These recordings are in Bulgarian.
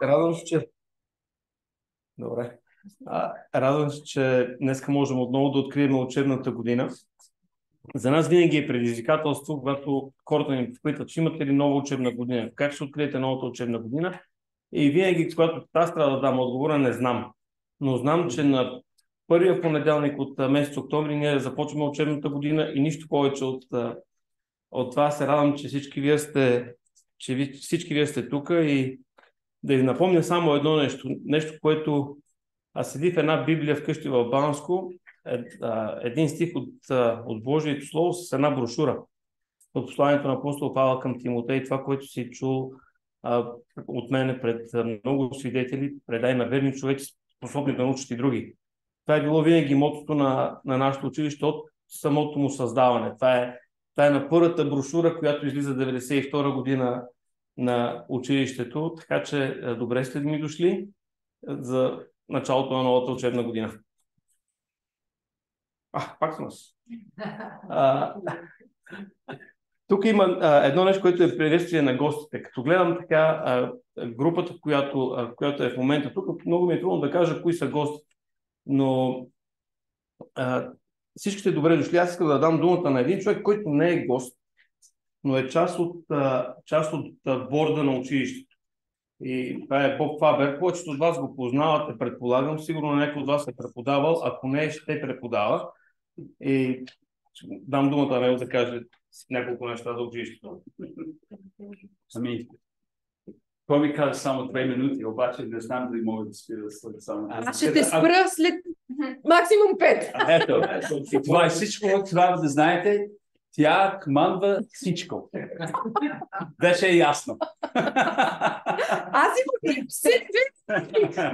Радвам се, че... Добре. Радвам се, че днес можем отново да открием учебната година. За нас винаги е предизвикателство, когато хората ни попитат, че имате ли нова учебна година, как ще откриете новата учебна година. И винаги, когато аз трябва да дам отговора, не знам. Но знам, че на първия понеделник от месец октомври ние започваме учебната година и нищо повече от това. Се радвам, че всички вие сте тук и да ви напомня само едно нещо, което седи в една Библия вкъщи в Банско, един стих от Божието Слово с една брошура от посланието на апостол Павел към Тимотей, това, което си чул от мене пред много свидетели, предай на верни човеци, способни да научат и други. Това е било винаги мотото на нашето училище от самото му създаване. Това е на първата брошура, която излиза 1992 година на училището, така че добре сте ми дошли за началото на новата учебна година. Пак съм аз. Тук има едно нещо, което е приветствие на гостите. Като гледам така групата, която е в момента тук, много ми е трудно да кажа кои са гостите, но всички сте добре дошли. Аз искам да дам думата на един човек, който не е гост, но е част от борда на училището. И това е Боб Фабер. Повечето от вас го познавате, предполагам. Сигурно някой от вас е преподавал. Ако не, ще преподава. И дам думата на него да каже няколко неща за училището. Той ми каза само 2 минути, обаче не знам дали мога да спира след само. Аз ще те спра след максимум 5. Ето, това е всичко, трябва да знаете. Тя командва всичко. Беше ясно. Аз имам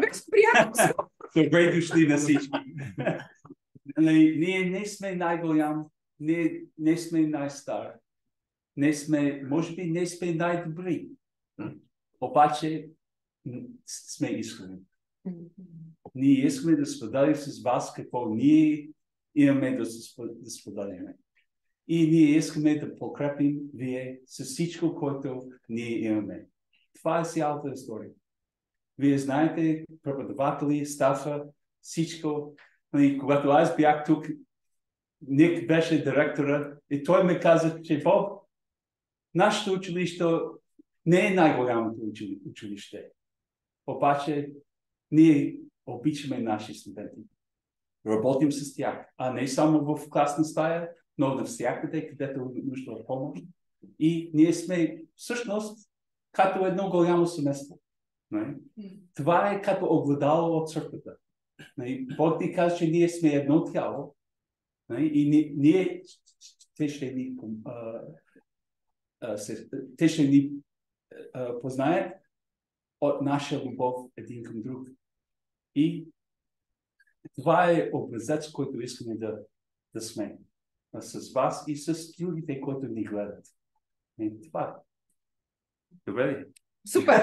беше приятно. Добре дошли на всички. Ние не сме най-голям, не сме най-стар. Може би не сме най-добри. Обаче сме искрени. Ние искаме да споделим с вас какво ние имаме да споделим. И ние искаме да подкрепим вие с всичко, което ние имаме. Това е цялата история. Вие знаете, преподаватели, стафа, всичко. И когато аз бях тук, Ник беше директора и той ме каза, че Боб, нашето училище не е най-голямото училище. Обаче ние обичаме наши студенти. Работим с тях, а не само в класна стая, но навсякъде, където нужда от помощ. И ние сме всъщност като едно голямо семейство. Това е като огледало от църквата. Бог ти казва, че ние сме едно тяло и те ще ни познаят от наша любов един към друг. И това е образец, който искаме да сме с вас и с другите, които ни гледат. Това. Добре ли? Супер!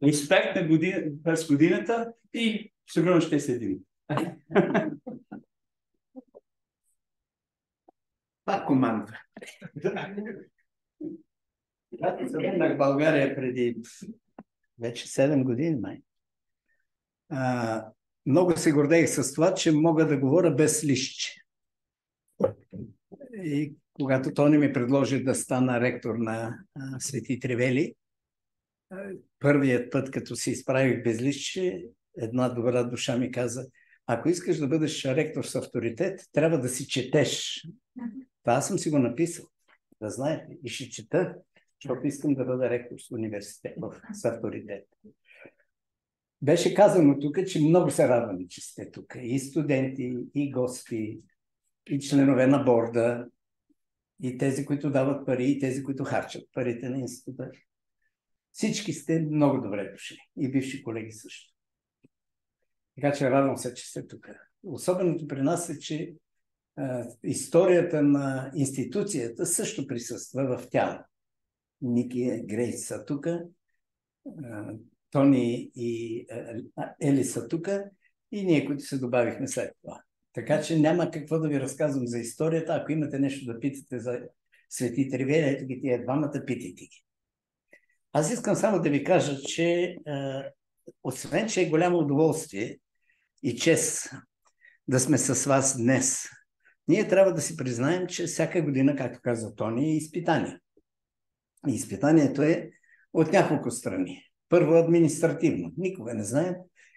Успех през годината и сигурно ще се видим. Пак командва. Когато се върнах в България преди вече 7 години, много се гордех с това, че мога да говоря без листче. И когато Тони ми предложи да стана ректор на Свети Тревели, първият път, като се изправих без листче, една добра душа ми каза: ако искаш да бъдеш ректор с авторитет, трябва да си четеш. Това аз съм си го написал, да знаете, и ще чета, защото искам да бъда ректор с университет, с авторитет. Беше казано тук, че много се радваме, че сте тук. И студенти, и гости, и членове на борда, и тези, които дават пари, и тези, които харчат парите на института. Всички сте много добре дошли. И бивши колеги също. Така че радвам се, че сте тук. Особеното при нас е, че историята на институцията също присъства в тяло. Ники, Грейс са тук, Тони и Ели са тук и ние, които се добавихме след това. Така че няма какво да ви разказвам за историята. Ако имате нещо да питате за Свети Тревели, ето ги тия двамата, питайте ги. Аз искам само да ви кажа, че освен, че е голямо удоволствие и чест да сме с вас днес, ние трябва да си признаем, че всяка година, както каза Тони, е изпитание. И изпитанието е от няколко страни. Първо, административно. Никога не знаем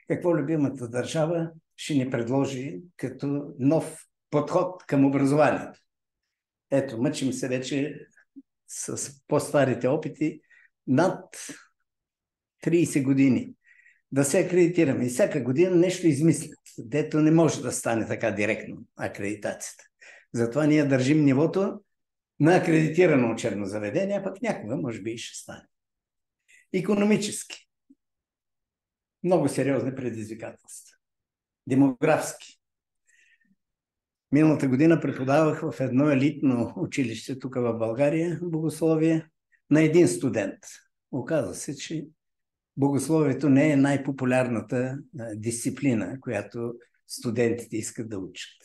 какво любимата държава ще ни предложи като нов подход към образованието. Ето, мъчим се вече с по-старите опити над 30 години да се акредитираме. И всяка година нещо измислят, дето не може да стане така директно акредитацията. Затова ние държим нивото на акредитирано учебно заведение, а пък някога може би и ще стане. Икономически. Много сериозни предизвикателства. Демографски. Миналата година преподавах в едно елитно училище тук в България, богословие, на един студент. Оказва се, че богословието не е най-популярната дисциплина, която студентите искат да учат.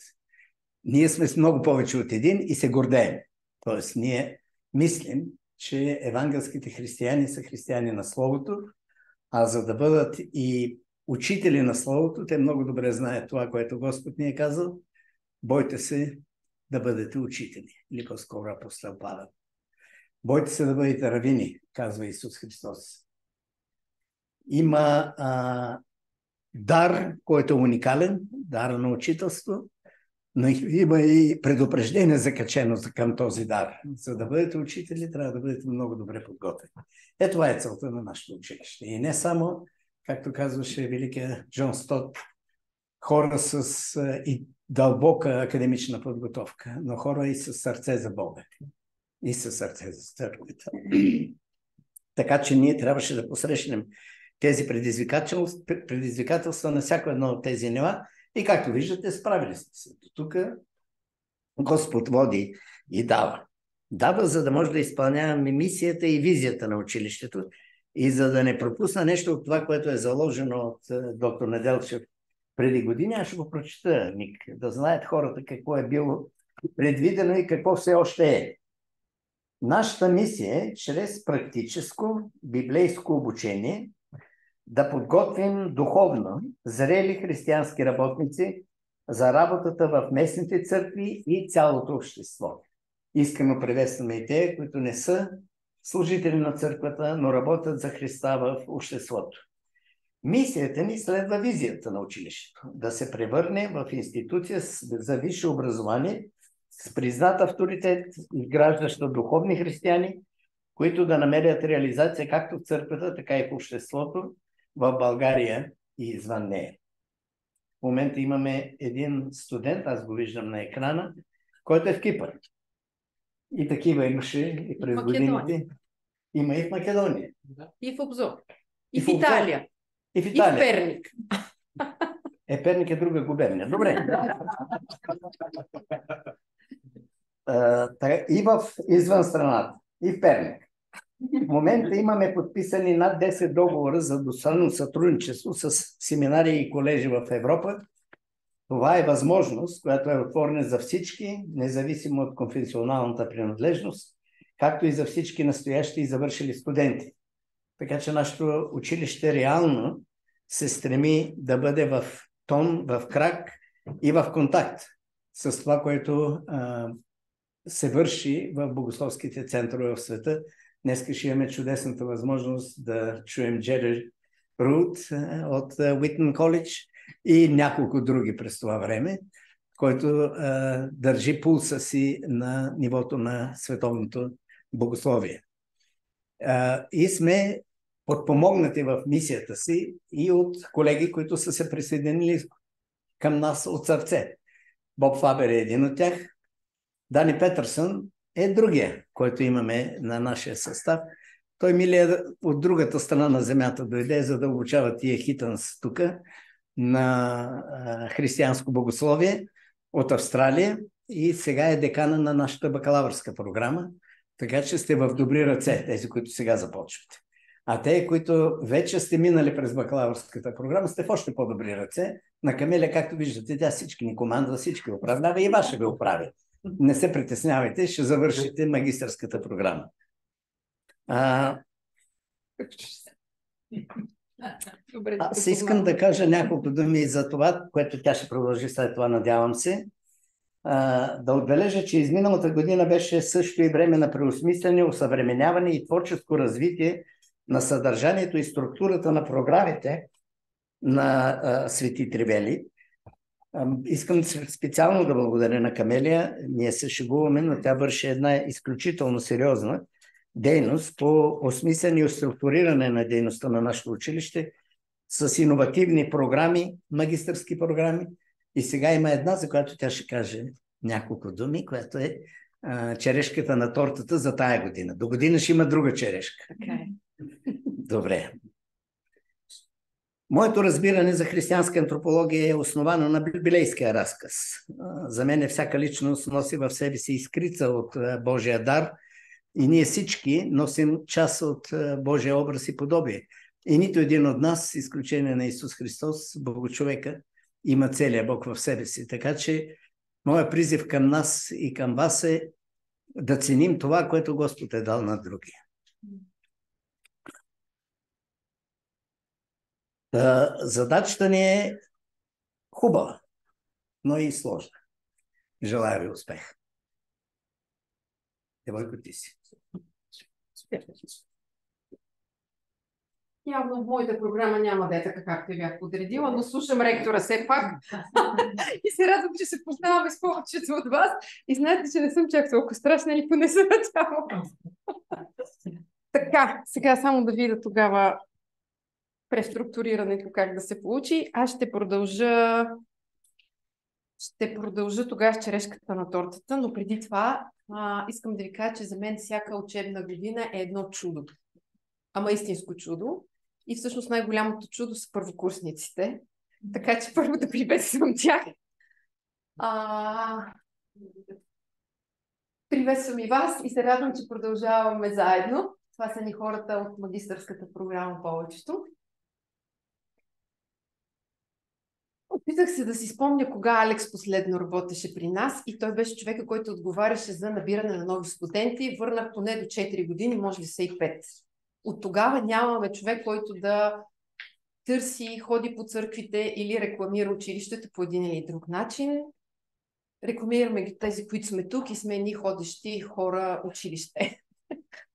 Ние сме с много повече от един и се гордеем. Тоест, ние мислим, че евангелските християни са християни на Словото, а за да бъдат и учители на Словото, те много добре знаят това, което Господ ни е казал. Бойте се да бъдете учители. Или по-скоро апостол Павел. Бойте се да бъдете равини, казва Исус Христос. Има дар, който е уникален, дар на учителство, но има и предупреждение закачено към този дар. За да бъдете учители, трябва да бъдете много добре подготвени. Това е целта на нашето училище. И не само, както казваше великия Джон Стот, хора с и дълбока академична подготовка, но хора и с сърце за Бога. И с сърце за църквата. Така че ние трябваше да посрещнем тези предизвикателства на всяко едно от тези нива. И както виждате, справили сте се. Тук Господ води и дава. Дава, за да може да изпълняваме мисията и визията на училището и за да не пропусна нещо от това, което е заложено от доктор Неделчев преди години. Аз ще го прочета, Ник, да знаят хората какво е било предвидено и какво все още е. Нашата мисия е чрез практическо библейско обучение да подготвим духовно зрели християнски работници за работата в местните църкви и цялото общество. Искрено приветстваме и те, които не са служители на църквата, но работят за Христа в обществото. Мисията ни следва визията на училището да се превърне в институция за висше образование с признат авторитет, изграждаща духовни християни, които да намерят реализация както в църквата, така и в обществото, в България и извън нея. В момента имаме един студент, аз го виждам на екрана, който е в Кипър. И такива имаше и през годините. Има и в Македония. И в Обзор. И в Италия. И в Италия. И в Перник. Перник е друга губерния. Добре. И в извън страната. И в Перник. В момента имаме подписани над 10 договора за двустранно сътрудничество с семинари и колежи в Европа. Това е възможност, която е отворена за всички, независимо от конфесионалната принадлежност, както и за всички настоящи и завършили студенти. Така че нашето училище реално се стреми да бъде в тон, в крак и в контакт с това, което се върши в богословските центрове в света. Днес ще имаме чудесната възможност да чуем Джери Рут от Уитън Коледж и няколко други през това време, който държи пулса си на нивото на световното богословие. И сме подпомогнати в мисията си и от колеги, които са се присъединили към нас от сърце. Боб Фабер е един от тях. Дани Петърсън е другия, който имаме на нашия състав. Той милия от другата страна на земята дойде, за да обучава тия хитънс тук на християнско богословие от Австралия и сега е декана на нашата бакалавърска програма, така че сте в добри ръце, тези, които сега започвате. А те, които вече сте минали през бакалавърската програма, сте в още по-добри ръце. На Камеля, както виждате, тя всички ни командва, всички управлява и ваша ви оправи. Не се притеснявайте, ще завършите магистърската програма. Добре, Аз искам да кажа няколко думи за това, което тя ще продължи след това, надявам се. Да отбележа, че изминалата година беше също и време на преосмислене, усъвременяване и творческо развитие на съдържанието и структурата на програмите на Свети Тревели. Искам специално да благодаря на Камелия. Ние се шегуваме, но тя върши една изключително сериозна дейност по осмислене и структуриране на дейността на нашето училище с иновативни програми, магистърски програми. И сега има една, за която тя ще каже няколко думи, която е черешката на тортата за тая година. До година ще има друга черешка. Така е. Добре. Моето разбиране за християнска антропология е основано на библейския разказ. За мен всяка личност носи в себе си искрица от Божия дар и ние всички носим част от Божия образ и подобие. И нито един от нас, с изключение на Исус Христос, Богочовека, има целия Бог в себе си. Така че моя призив към нас и към вас е да ценим това, което Господ е дал на другия. Задачата ни е хубава, но и сложна. Желая ви успех. Девойко, ти си. Явно в моята програма няма да е така, както бях подредила, но слушам ректора все пак. И се радвам, че се познаваме с повечето от вас. И знаете, че не съм чак толкова страшна, или поне се надявам. Така, сега само да видя тогава преструктурирането как да се получи. Аз ще продължа тогава с черешката на тортата, но преди това искам да ви кажа, че за мен всяка учебна година е едно чудо. Ама истинско чудо. И всъщност най-голямото чудо са първокурсниците. Така че първо да приветствам тях. Приветствам и вас и се радвам, че продължаваме заедно. Това са ни хората от магистърската програма повечето. Опитах се да си спомня кога Алекс последно работеше при нас и той беше човека, който отговаряше за набиране на нови студенти. Върнах поне до 4 години, може ли са и 5. От тогава нямаме човек, който да търси, ходи по църквите или рекламира училището по един или друг начин. Рекламираме ги тези, които сме тук и сме ни ходещи хора училище.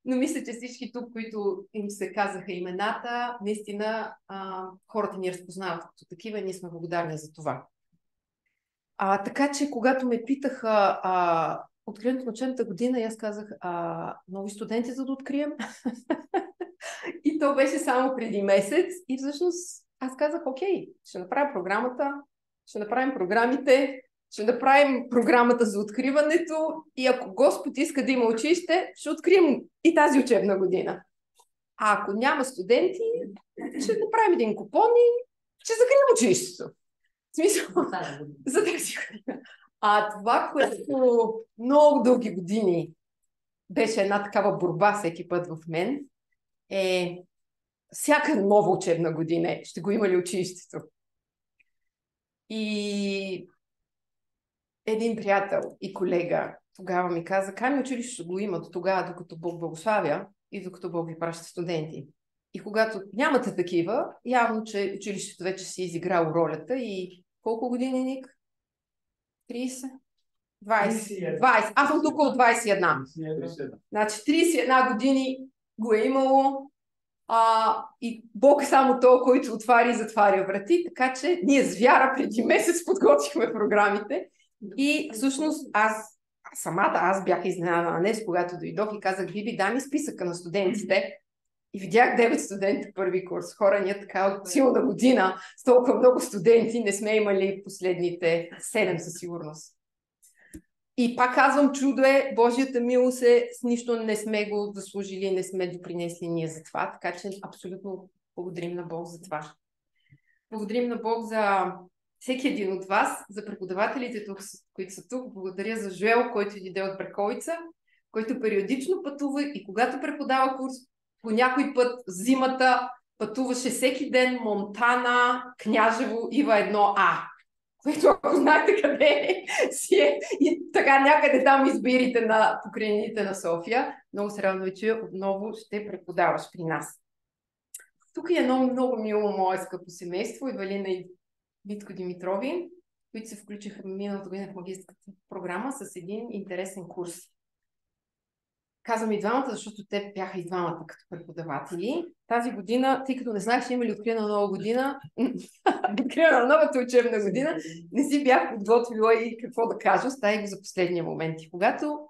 Но мисля, че всички тук, които им се казаха имената, наистина хората ни разпознават като такива и ние сме благодарни за това. Така че, когато ме питаха откриването на учебната година, аз казах нови студенти, за да открием. И то беше само преди месец. И всъщност аз казах, окей, ще направя програмата, ще направим програмите, ще направим програмата за откриването и ако Господ иска да има училище, ще открием и тази учебна година. А ако няма студенти, ще направим един купон и ще закрием училището. В смисъл, за тази година. Това, което много дълги години беше една такава борба всеки път в мен, е всяка нова учебна година ще го има ли училището. И един приятел и колега тогава ми каза, Ками училището го има до тогава, докато Бог благославя и докато Бог ви праща студенти. И когато нямате такива, явно, че училището вече си изиграло ролята и колко години, Ник? 30? 20. Аз съм тук от 21. Значи 31 години го е имало и Бог е само той, който отваря и затваря врати, така че ние с вяра преди месец подготвихме програмите и всъщност аз бях изненадана днес, когато дойдох и казах, Биби, дай ми списъка на студентите и видях 9 студента първи курс. Хора, ние така от силна година с толкова много студенти не сме имали последните 7 със сигурност. И пак казвам, чудо е, Божията милост е, с нищо не сме го заслужили, не сме допринесли ние за това, така че абсолютно благодарим на Бог за това. Благодарим на Бог за всеки един от вас, за преподавателите, които са тук. Благодаря за Жуел, който иде от Браковица, който периодично пътува и когато преподава курс, по някой път зимата пътуваше всеки ден Монтана, Княжево, Ива 1А. Което ако знаете къде си е и така някъде там избирите на покрайнините на София, много се радвам, че отново ще преподаваш при нас. тук е едно много мило мое скъпо семейство, Ивелина и Витко Димитрови, които се включиха миналата година в магистрската програма с един интересен курс. Казвам и двамата, защото те бяха и двамата като преподаватели. Тази година, тъй като не знаех, че има ли открина на нова година, открина на новата учебна година, не си бях подготвила и какво да кажа, оставих го за последния момент. И когато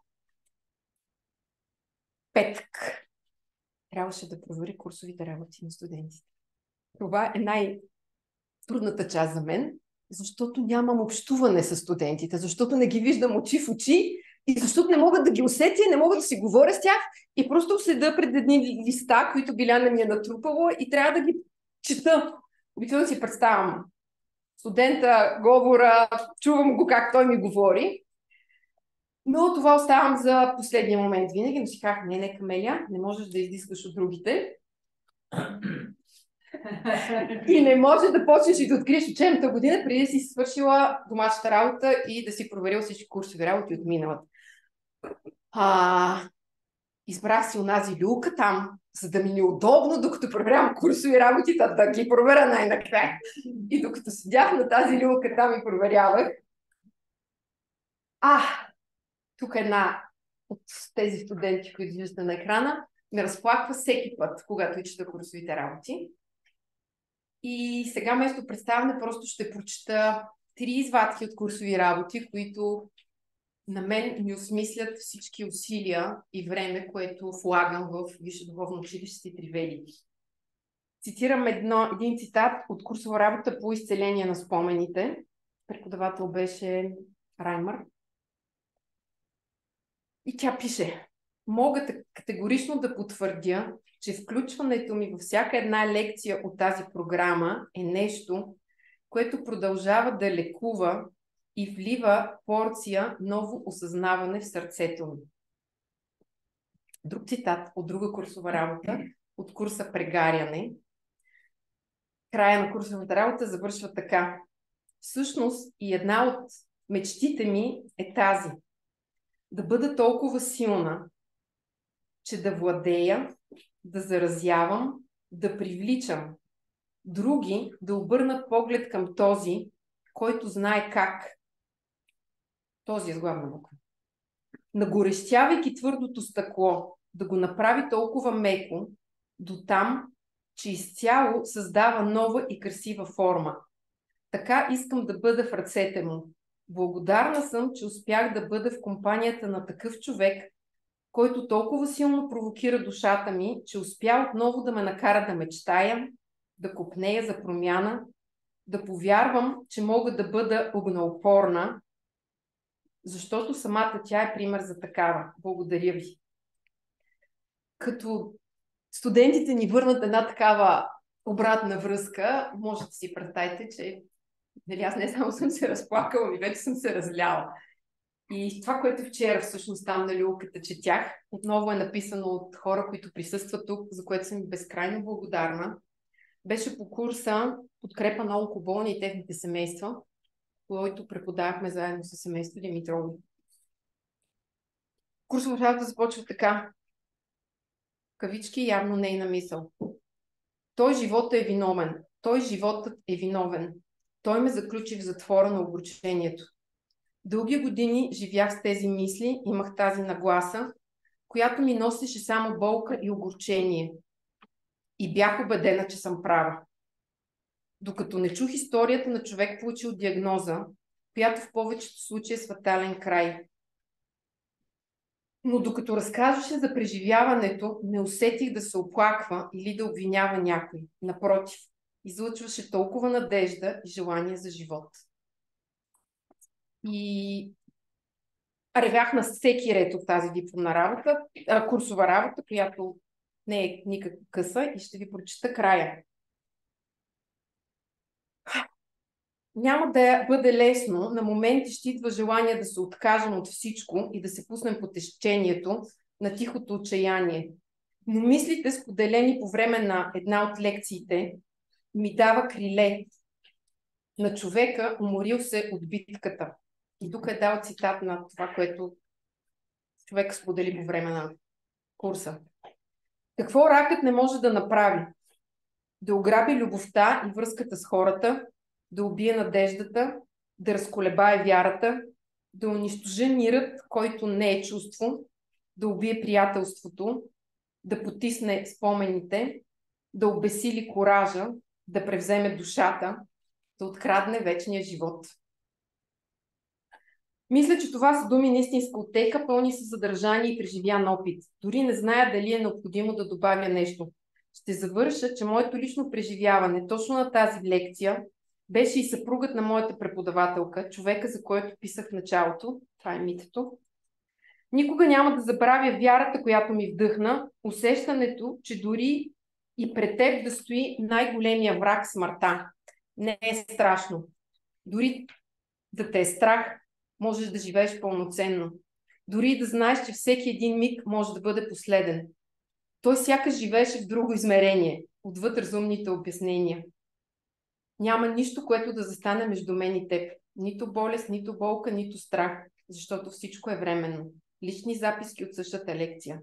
петък трябваше да провери курсовите работи на студентите. Това е най-трудната част за мен, защото нямам общуване с студентите, защото не ги виждам очи в очи и защото не мога да ги усетя, не мога да си говоря с тях и просто седа пред едни листа, които Биляна ми е натрупала и трябва да ги чета. Обикновено си представям студента, говора, чувам го как той ми говори. Но това оставам за последния момент винаги, но си казах, не, Камелия, не можеш да издискаш от другите. И не може да почнеш и да откриеш учебната година, преди да си свършила домашната работа и да си проверил всички курсови работи от миналата. Избрах си онази люлка там, за да ми е неудобно, докато проверявам курсови работи, да ги проверя най-накрая. И докато седях на тази люлка там и проверявах, тук една от тези студенти, които виждате на екрана, ме разплаква всеки път, когато чета курсовите работи. И сега вместо представяне просто ще прочета 3 извадки от курсови работи, които на мен ми осмислят всички усилия и време, което влагам в Висше духовно училище Свети Тревели. Цитирам един цитат от курсова работа по изцеление на спомените. Преподавател беше Раймър. И тя пише: мога категорично да потвърдя, че включването ми във всяка една лекция от тази програма е нещо, което продължава да лекува и влива порция ново осъзнаване в сърцето ми. Друг цитат от друга курсова работа, от курса Прегаряне. Края на курсовата работа завършва така: всъщност и една от мечтите ми е тази: да бъда толкова силна, че да владея, да заразявам, да привличам други да обърнат поглед към този, който знае как. Този е с главна буква. Нагорещявайки твърдото стъкло, да го направи толкова меко, до там, че изцяло създава нова и красива форма. Така искам да бъда в ръцете му. Благодарна съм, че успях да бъда в компанията на такъв човек, който толкова силно провокира душата ми, че успя отново да ме накара да мечтая, да копнея за промяна, да повярвам, че мога да бъда огнеупорна, защото самата тя е пример за такава. Благодаря ви. Като студентите ни върнат една такава обратна връзка, може да си представите, че аз не само съм се разплакала, и вече съм се разляла. И това, което вчера всъщност там на люлката четях, отново е написано от хора, които присъстват тук, за което съм безкрайно благодарна. Беше по курса Подкрепа на онкоболни и техните семейства, който преподавахме заедно с семейство Димитрови. Курсовата работа започва така. Кавички, явно нейна мисъл. Той животът е виновен. Той животът е виновен. Той ме заключи в затвора на огорчението. Дълги години живях с тези мисли, имах тази нагласа, която ми носеше само болка и огорчение. И бях убедена, че съм права. Докато не чух историята на човек, получил диагноза, която в повечето случаи е с фатален край. Но докато разказваше за преживяването, не усетих да се оплаква или да обвинява някой. Напротив, излъчваше толкова надежда и желание за живот. И ревях на всеки ред от тази дипломна работа, курсова работа, която не е никак къса, и ще ви прочета края. Няма да бъде лесно, на моменти ще идва желание да се откажем от всичко и да се пуснем по течението на тихото отчаяние. Но мислите, споделени по време на една от лекциите, ми дава криле на човека, уморил се от битката. И тук е дал цитат на това, което човек сподели по време на курса. Какво ракът не може да направи? да ограби любовта и връзката с хората, да убие надеждата, да разколебае вярата, да унищожи мирът, който не е чувство, да убие приятелството, да потисне спомените, да обесили коража, да превземе душата, да открадне вечния живот. Мисля, че това са думи на истинска отека, пълни със съдържание и преживян опит. Дори не зная дали е необходимо да добавя нещо. Ще завърша, че моето лично преживяване точно на тази лекция беше и съпругът на моята преподавателка, човека, за който писах в началото. Това е Митето. Никога няма да забравя вярата, която ми вдъхна, усещането, че дори и пред теб да стои най-големия враг, смъртта. Не е страшно. Дори да те е страх, можеш да живееш пълноценно. Дори да знаеш, че всеки един миг може да бъде последен. Той сякаш живееше в друго измерение, отвъд разумните обяснения. Няма нищо, което да застане между мен и теб. Нито болест, нито болка, нито страх, защото всичко е временно. Лични записки от същата лекция.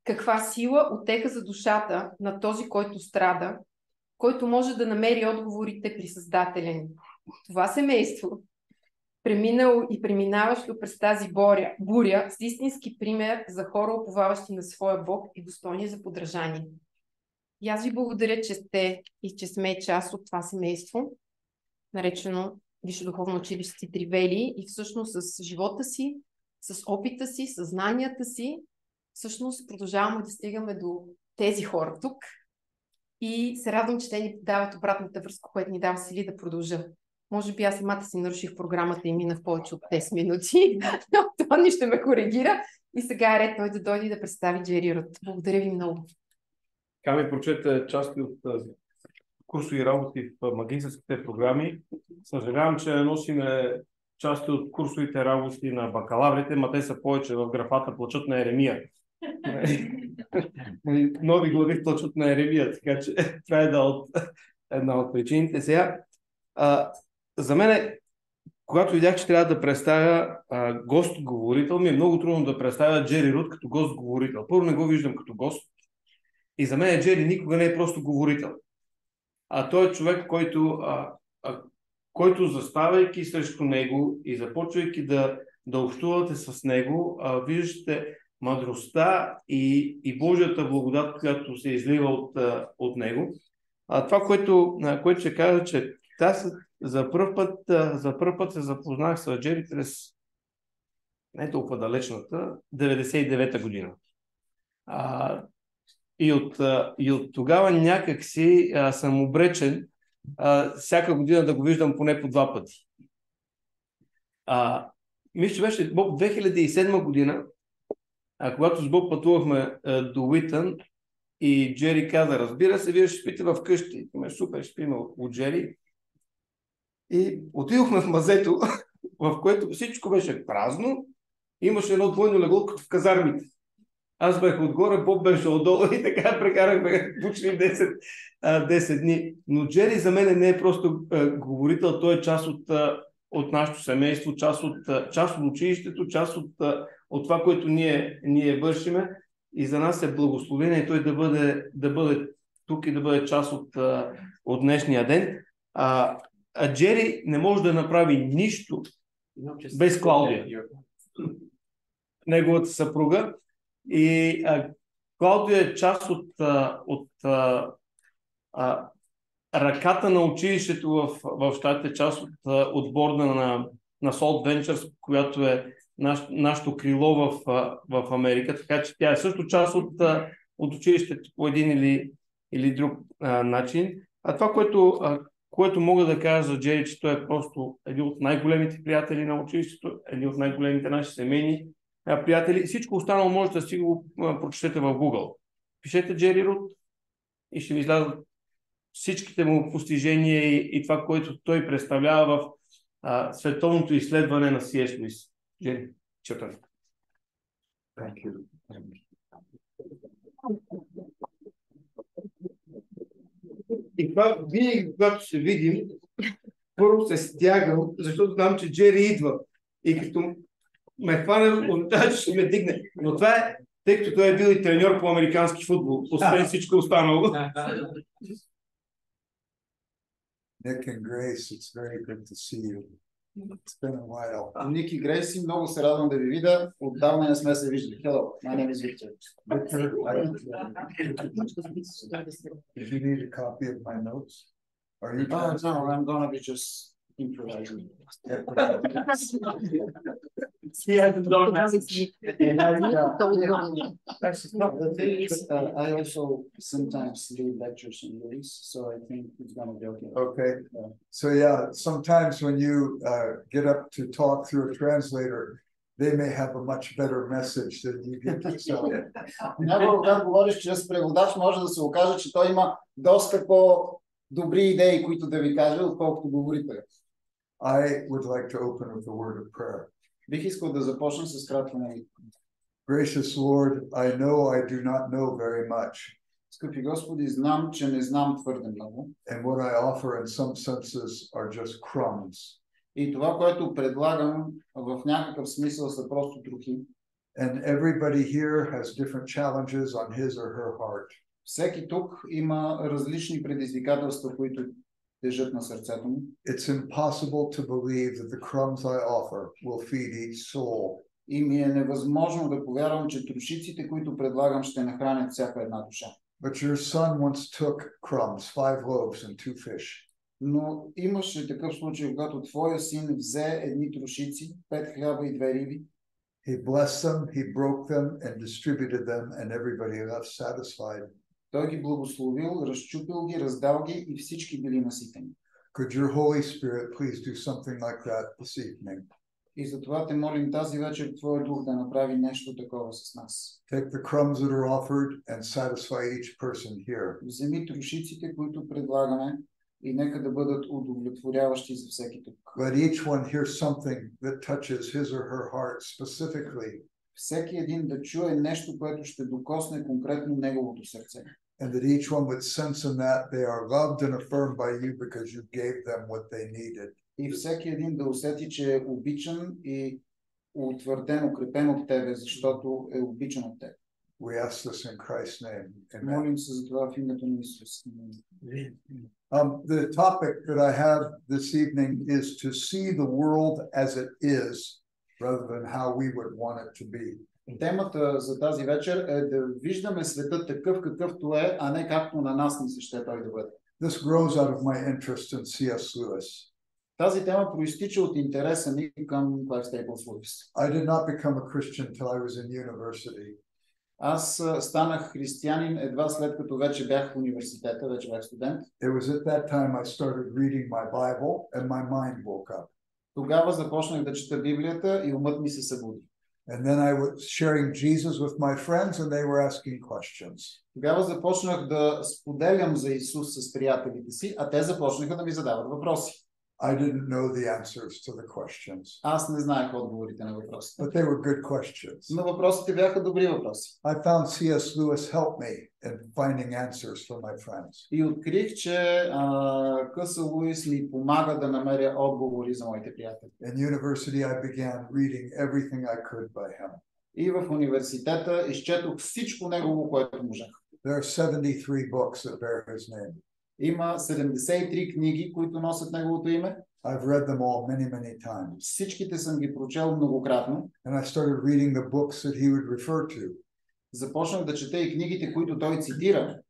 Каква сила отека за душата на този, който страда, който може да намери отговорите при Създателя ни. Това семейство, преминало и преминаващо през тази буря, с истински пример за хора, уповаващи на своя Бог и достойни за подражание. И аз ви благодаря, че сте и че сме част от това семейство, наречено Висше духовно училище Свети Тревели, и всъщност с живота си, с опита си, с знанията си, всъщност продължаваме да стигаме до тези хора тук и се радвам, че те ни дават обратната връзка, която ни дава сили да продължа. Може би аз самата си наруших програмата и минах повече от 10 минути, но това ще ме коригира и сега е ред той да дойде и да представи Джери Рут. Благодаря ви много. Така ми прочете части от курсови работи в магистерските програми. Съжалявам, че не носиме части от курсовите работи на бакалаврите, но те са повече в графата плачът на Еремия. Нови глави в плачът на Еремия, така че това е една от причините. Сега, за мен, когато видях, че трябва да представя гост-говорител, ми е много трудно да представя Джери Рут като гост-говорител. Първо не го виждам като гост и за мен Джери никога не е просто говорител. Той е човек, който заставайки срещу него и започвайки да общувате с него, виждате мъдростта и Божията благодат, която се излива от него. Това, което ще кажа, че за първ път се запознах с Джери през не толкова далечната 99-та година. И от тогава някак си съм обречен всяка година да го виждам поне по 2 пъти. Мисля, че беше 2007 година, когато с Бог пътувахме до Уитън и Джери каза, разбира се, вие ще спите в къщи. Супер, ще спим от Джери. И отидохме в мазето, в което всичко беше празно. Имаше едно двойно легло, като в казармите. Аз бях отгоре, Боб беше отдолу и така прекарахме почти 10 дни. Но Джери за мен не е просто говорител, той е част от нашето семейство, част от училището, част от това, което ние вършиме. И за нас е благословение той да бъде тук и да бъде част от днешния ден. Джери не може да направи нищо без Клаудия, неговата съпруга. И Клаудия е част от ръката на училището в щатите, част от борда на Salt Ventures, която е нашето крило в Америка, така че тя е също част от училището по един или друг начин. Това, което мога да кажа за Джери, че той е просто един от най-големите приятели на училището, един от най-големите наши семейни приятели. Всичко останало можете да си го прочетете в Google. Пишете Джери Рут и ще ви излязат всичките му постижения и това, което той представлява в световното изследване на C.S. Lewis. Джери, чертане. И това винаги, когато се видим, първо се стягам, защото знам, че Джери идва. И като ме хване, ще ме дигне. Но това е, тъй като той е бил и треньор по американски футбол, освен всичко останало. Nick and Grace, it's very good to see you. It's been a while. Ник и Грейси, много се радвам да ви видя. Отдавна не сме се виждали. Hello, my name is Victor. Victor, if you need a copy of my notes, are you? No, I'm gonna be just improvising. He hasn't done that. The thing is, I also sometimes lead lectures in Greece, so I think it's gonna be okay. Okay, so yeah, sometimes when you get up to talk through a translator, they may have a much better message than you get yourself. Някога, когато говориш чрез преводач, може да се окаже, че той има доста по-добри идеи, които да ви каже, отколкото говорите. I would like to open with a word of prayer. Бих искал да започна с кратка молитва. Gracious Lord, I know I do not know very much. Скъпи Господи, знам, че не знам твърде много. And what I offer in some senses are just crumbs. И това, което предлагам в някакъв смисъл са просто трохи. And everybody here has different challenges on his or her heart. Всеки тук има различни предизвикателства, които тежат на сърцето му. It's impossible to believe that the crumbs I offer will feed each soul. И ми е невъзможно да повярвам, че трошиците, които предлагам, ще нахранят всяка една душа. But your son once took crumbs, 5 loaves and 2 fish. Но имаше такъв случай, когато твоя син взе едни трошици, 5 хляба и 2 риби. He blessed them, he broke them and distributed them, and everybody left satisfied. Той ги благословил, разчупил ги, раздал ги и всички били наситени. Could your Holy Spirit please do something like that this evening? И затова те молим тази вечер Твоя дух да направи нещо такова с нас. Take the crumbs that are offered and satisfy each person here. Вземи трошиците, които предлагаме, и нека да бъдат удовлетворяващи за всеки тук. Let each one hear something that touches his or her heart specifically. Всеки един да чуе нещо, което ще докосне конкретно неговото сърце. And that each one would sense in that they are loved and affirmed by you because you gave them what they needed. И всеки един да усети, че е обичан и утвърден, укрепен от тебе, защото е обичан от теб. We ask this in Christ's name. Amen. Молим се за това в името на Исус. The topic that I have this evening is to see the world as it is rather than how we would want it to be. Темата за тази вечер е да виждаме света такъв какъвто е, а не както на нас ни се ще той да бъде. This grows out of my interest in C.S. Lewis. Тази тема проистича от интереса ми към Клайв Стейплс Луис. I did not become a Christian till I was in university. Аз станах християнин едва след като вече бях в университета, вече бях студент. It was at that time I started reading my Bible and my mind woke up. Тогава започнах да чета Библията и умът ми се събуди. And then I was sharing Jesus with my friends and they were asking questions. Тогава започнах да споделям за Исус с приятелите си, а те започнаха да ми задават въпроси. I didn't know the answers to the questions. Аз не знаех отговорите на въпросите. But they were good questions. Но въпросите бяха добри въпроси. I found C.S. Lewis helped me in finding answers for my friends. И открих, че Къса Луис ми помага да намеря отговори за моите приятели. In university, I began reading everything I could by him. И в университета изчетох всичко негово, което можах. There are 73 books that bear his name. Има 73 книги, които носят неговото име. I've read them all many, many times. Всичките съм ги прочел многократно. And I started reading the books that he would refer to. Започнах да чета и книгите, които той цитира.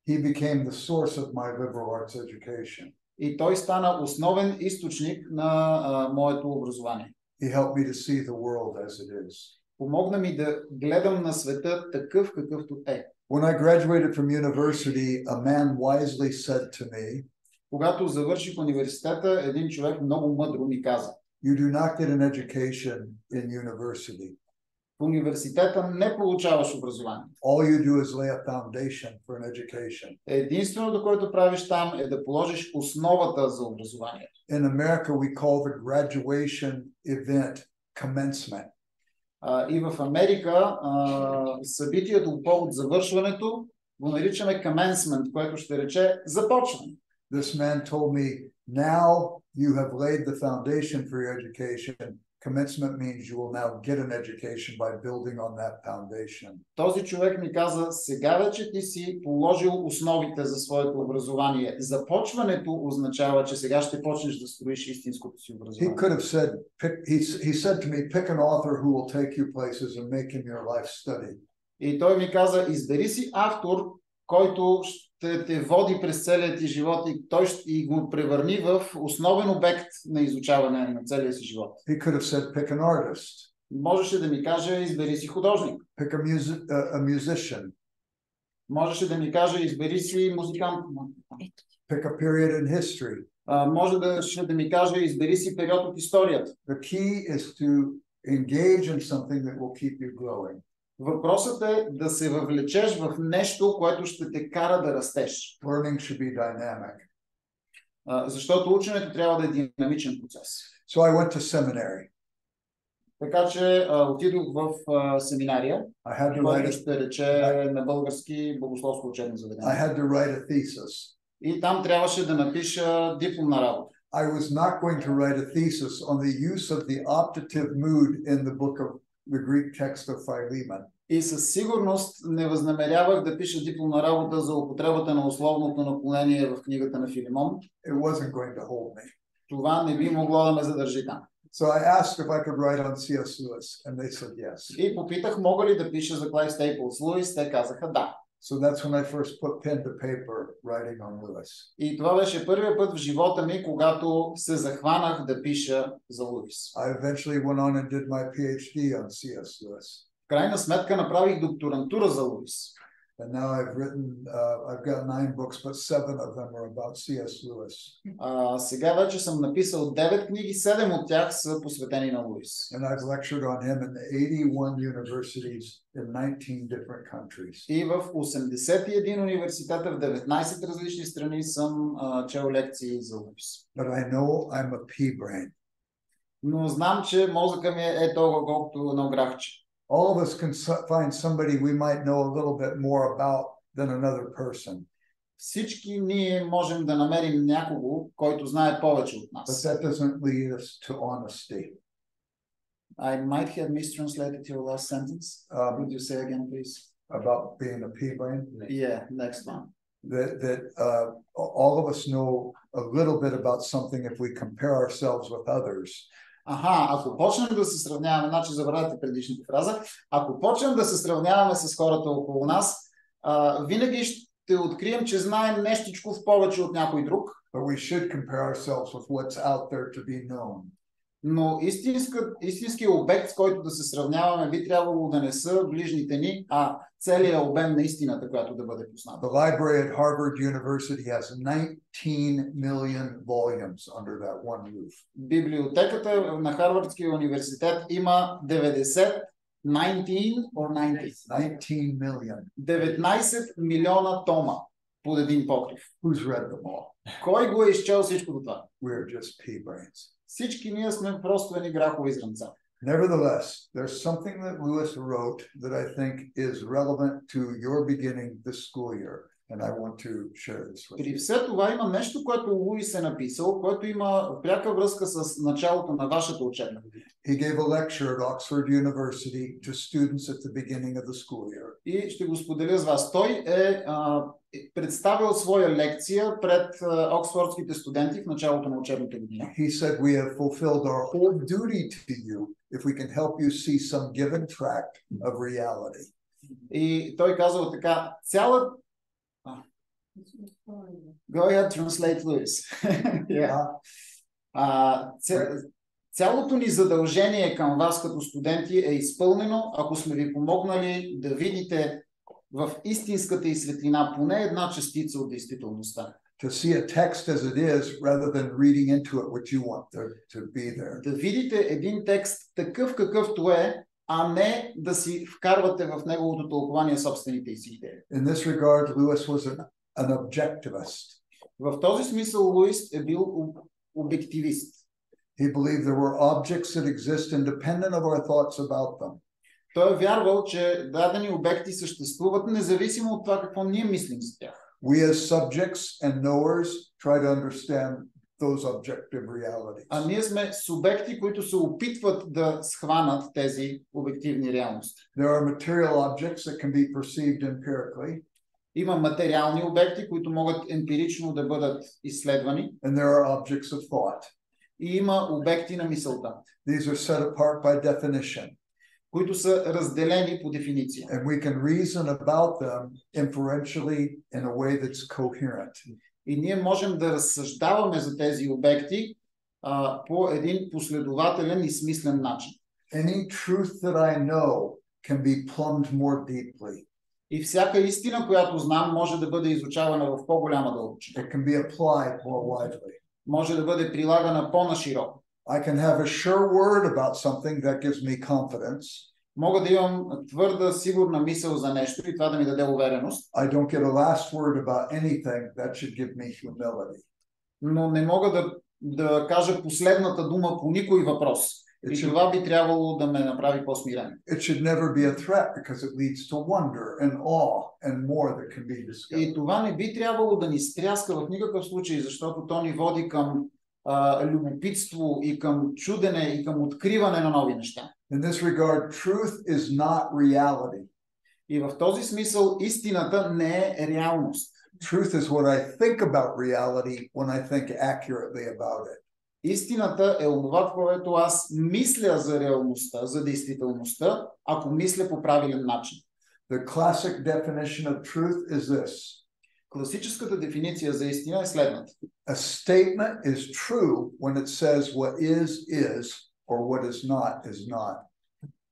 He became the source of my liberal arts education. И той стана основен източник на моето образование. He helped me to see the world as it is. Помогна ми да гледам на света такъв какъвто е. When I graduated from university, a man wisely said to me, когато завърших университета, един човек много мъдро ми каза: you do not get an education in university. В университета не получаваш образование. All you do is lay a foundation for an education. Единственото, което правиш там, е да положиш основата за образованието. In America, we call the graduation event commencement. И в Америка събитието по повод завършването го наричаме commencement, което ще рече започване. This man told me, now you have laid the foundation for your education. commencement means you will now get an education by building on that foundation. Този човек ми каза, сега вече ти си положил основите за своето образование. Започването означава, че сега ще почнеш да строиш истинското си He образование. could have said, he said to me, pick an author who will take you places and make him your life study. И той ми каза, избери си автор, който ще те води през целия ти живот и той ще го превърни в основен обект на изучаване на целия си живот. He could have said, pick an artist, Можеше да ми каже, избери си художник. pick a musician, Можеше да ми каже, избери си музикант. pick a period in history. Може да ми каже, избери си период от историята. The key is to engage in something that will keep you growing. Въпросът е да се въвлечеш в нещо, което ще те кара да растеш. Learning should be dynamic. Защото ученето трябва да е динамичен процес. So I went to seminary. Така че отидох в семинария, I had to който write ще рече на български богословско учебно I заведение. had to write a thesis. И там трябваше да напиша дипломна работа. I was not going to write a thesis on the use of the optative mood in the book of the Greek text of Philemon. И със сигурност не възнамерявах да пиша дипломна работа за употребата на условното наклонение в книгата на Филимон. It wasn't going to hold me. Това не би могло да ме задържи там. So I asked if I could write on C.S. Lewis, and they said yes. И попитах, мога ли да пиша за Клайв Стейплс Луис, те казаха да. So that's when I first put pen to paper writing on Lewis. И това беше първият път в живота ми, когато се захванах да пиша за Луис. I eventually went on and did my PhD on C.S. Lewis. В крайна сметка направих докторантура за Луис. And now I've got 9 books, but 7 of them are about C.S. Lewis. Сега вече съм написал 9 книги, 7 от тях са посветени на Луис. And I've lectured on him in 81 universities in 19 different countries. И в 81 университета в 19 различни страни съм чел лекции за Луис. But I know I'm a pea brain. Но знам, че мозъка ми е толкова колкото едно грахче. All of us can find somebody we might know a little bit more about than another person. Всички ние можем да намерим някого, който знае повече от But нас. that doesn't lead us to honesty. I might have mistranslated your last sentence. Would you say again, please? About being a pea brain. Yeah, next one. That all of us know a little bit about something if we compare ourselves with others. Ако почнем да се сравняваме, значи забравяте предишната фраза, ако почнем да се сравняваме с хората около нас, винаги ще открием, че знаем нещичко в повече от някой друг. But we should compare ourselves with what's out there to be known. Но истинският обект, с който да се сравняваме, би трябвало да не са ближните ни, а целият обем на истината, която да бъде позната. The library at Harvard University has 19 million volumes under that one roof. Библиотеката на Харвардския университет има 19 million. 19 милиона тома под един покрив. Who's read them all? Кой го е изчел всичко това? We're just pea brains. Всички ние сме просто едни грахови зранца. Nevertheless, there's something that Lewis wrote that I think is relevant to your beginning this school year, and I want to share this with При you. все това има нещо, което Луис е написал, което има пряка връзка с началото на вашата учебна година. He gave a lecture at Oxford University to students at the beginning of the school year. И ще го споделя с вас. Той е представил своя лекция пред оксфордските студенти в началото на учебната година. He said, we have fulfilled our whole duty to you if we can help you see some given tract of reality. И той казал така, Go ahead, translate, Lewis. Цялото ни задължение към вас като студенти е изпълнено, ако сме ви помогнали да видите в истинската и светлина поне една частица от действителността. To see a text as it is, rather than reading into it what you want to be there. Да видите един текст такъв какъвто е, а не да си вкарвате в неговото тълкование собствените си идеи. In this regard, Lewis was an objectivist. В този смисъл Луис е бил обективист. He believed there were objects that exist independent of our thoughts about them. Той е вярвал, че дадени обекти съществуват независимо от това какво ние мислим за тях. We as subjects and knowers try to understand those objective realities. А ние сме субекти, които се опитват да схванат тези обективни реалности. There are material objects that can be perceived empirically. Има материални обекти, които могат емпирично да бъдат изследвани. And there are objects of thought. И има обекти на мисълта, These are set apart by definition. които са разделени по дефиниция. And we can reason about them inferentially in a way that's coherent. И ние можем да разсъждаваме за тези обекти по един последователен и смислен начин. Any truth that I know can be plumbed more deeply. И всяка истина, която знам, може да бъде изучавана в по-голяма дълбочина. It can be applied more widely. Може да бъде прилагана по-нашироко. I can have a sure word about something that gives me confidence. Мога да имам твърда, сигурна мисъл за нещо и това да ми даде увереност. I don't get a last word about anything that should give me humility. Но не мога да кажа последната дума по никой въпрос. И това би трябвало да ме направи по-смирен. It should never be a threat because it leads to wonder and awe and more that can be discovered. И това не би трябвало да ни стряска в никакъв случай, защото то ни води към любопитство и към чудене и към откриване на нови неща. In this regard, truth is not reality. И в този смисъл истината не е реалност. Truth is what I think about reality when I think accurately about it. Истината е онова, което аз мисля за реалността, за действителността, ако мисля по правилен начин. The classic definition of truth is this. Класическата дефиниция за истина е следната. A statement is true when it says what is, or what is not.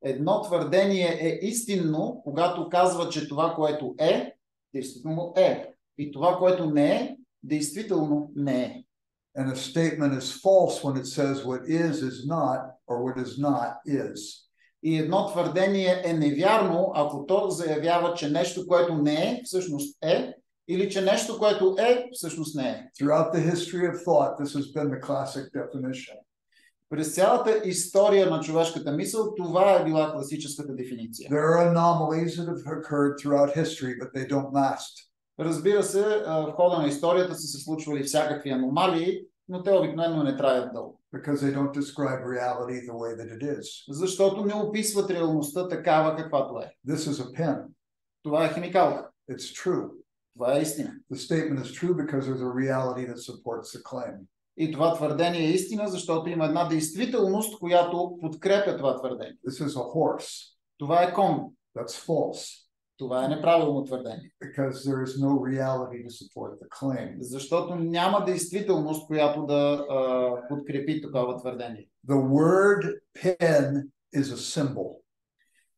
Едно твърдение е истинно, когато казва, че това, което е, действително е. И това, което не е, действително не е. And a statement is false when it says what is not, or what is not is. И едно твърдение е невярно, ако то заявява, че нещо, което не е, всъщност е, или че нещо, което е, всъщност не е. Throughout the history of thought, this has been the classic definition. През цялата история на човешката мисъл, това е била класическата дефиниция. There are anomalies that have occurred throughout history, but they don't last. Разбира се, в хода на историята са се случвали всякакви аномалии, но те обикновено не траят дълго. Because they don't describe reality the way that it is. Защото не описват реалността такава, каквато е. This is a pen. Това е химикалка. It's true. Това е истина. The statement is true because there's a reality that supports the claim. И това твърдение е истина, защото има една действителност, която подкрепя това твърдение. This is a horse. Това е кон. That's false. Това е неправилно твърдение. Because there is no reality to support the claim. Защото няма действителност, която да подкрепи такова твърдение. The word pen is a symbol.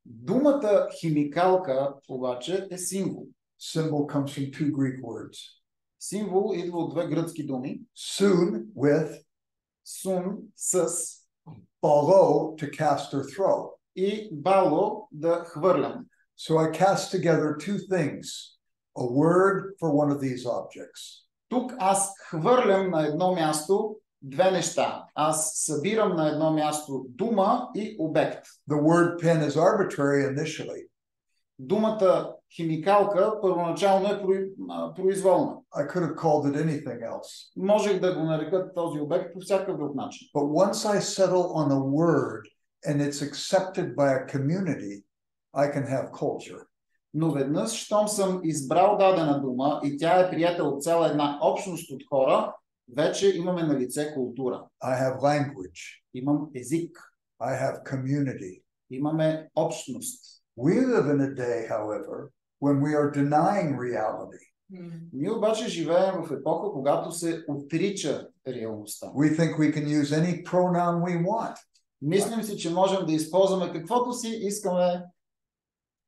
Думата химикалка обаче е символ. Symbol comes from two Greek words. Символ идва от две гръцки думи. Sun with, Сун с balo to cast or throw. и бало да хвърлям. So I cast together two things, a word for one of these objects. Тук аз хвърлям на едно място две неща. Аз събирам на едно място дума и обект. The word pen is arbitrary initially. Думата химикалка първоначално е произволна. I could have called it anything else. Можех да го нарека този обект по всякакъв друг начин. But once I settle on a word and it's accepted by a community, I can have culture. Но веднъж, щом съм избрал дадена дума и тя е приета от цяла една общност от хора, вече имаме на лице култура. I have language. Имам език. I have community. Имаме общност. We live in a day, however, when we are denying reality. Ние обаче живеем в епоха, когато се отрича реалността. We think we can use any pronoun we want. Мислим си, че можем да използваме каквото си искаме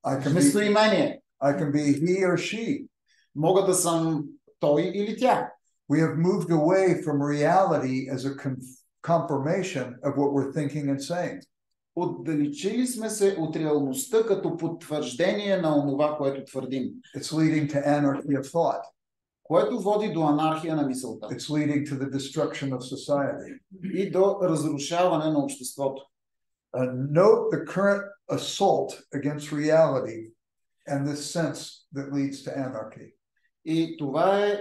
I can местоимение. be he or she. Мога да съм той или тя. We have moved away from reality as a confirmation of what we're thinking and saying. Отдалечили сме се от реалността като потвърждение на онова, което твърдим. It's leading to anarchy of thought. Което води до анархия на мисълта. It's leading to the destruction of society. И до разрушаване на обществото. Note the current assault against reality and this sense that leads to anarchy. И това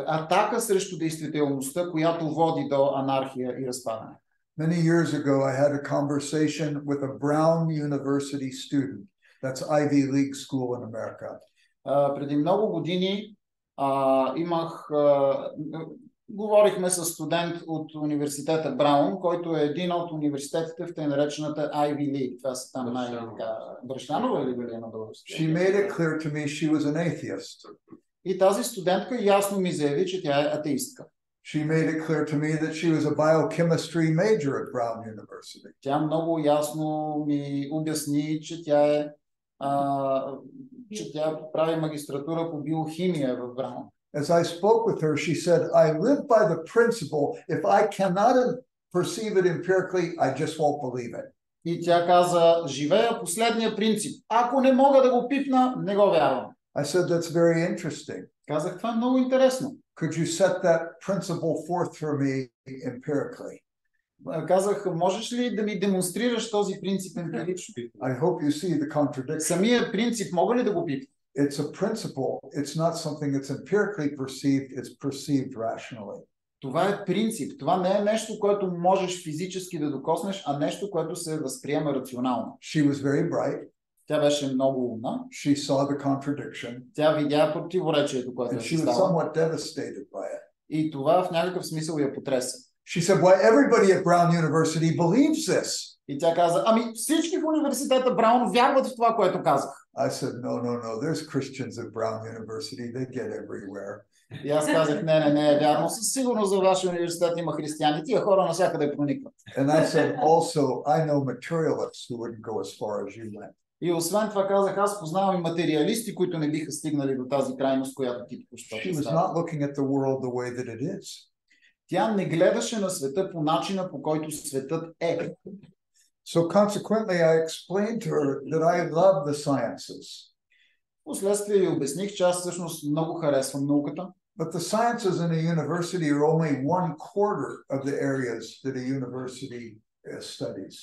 атака срещу действителността, която води до анархия и разпадане. Many years ago, I had a conversation with a Brown University student. That's Ivy League school in America. Преди много години говорихме с студент от университета Браун, който е един от университетите в тъй наречената Ivy League. Това са там Бръшлянова или били на български? She made it clear to me she was an atheist. И тази студентка ясно ми заяви, че тя е атеистка. She made it clear to me that she was a biochemistry major at Brown University. Тя много ясно ми обясни, че тя прави магистратура по биохимия в Браун. As I spoke with her, she said, I live by the principle, if I cannot perceive it empirically, I just won't believe it. И тя каза, живея последния принцип. Ако не мога да го пипна, не го вярвам. I said, that's very interesting. Казах, това е много интересно. Could you set that principle forth for me empirically? Казах, можеш ли да ми демонстрираш този принцип емпирично? I hope you see the contradiction. Самия принцип мога ли да го пипна? It's a principle. It's not something that's empirically perceived. It's perceived rationally. Това е принцип. Това не е нещо, което можеш физически да докоснеш, а нещо, което се възприема рационално. She was very bright. Тя беше много умна. She saw the contradiction. Тя видя противоречието, което And she was става. somewhat devastated by it. И това в някакъв смисъл я потреса. She said, why everybody at Brown University believes this. И тя каза, ами всички в университета Браун вярват в това, което казах. I said, no. There's Christians at Brown University. They get everywhere. И аз казах, не е вярно. Със сигурност за вашия университет има християни. Тия хора навсякъде проникват. And I said, also, I know materialists who wouldn't go as far as you went. И освен това казах, аз познавам и материалисти, които не биха стигнали до тази крайност, която ти току-що She was представя. not looking at the world the way that it is. Тя не гледаше на света по начина, по който светът е. So consequently, I explained to her that I love the sciences. Впоследствие ви обясних, че аз всъщност много харесвам науката. But the sciences in a university are only 1/4 of the areas that a university studies.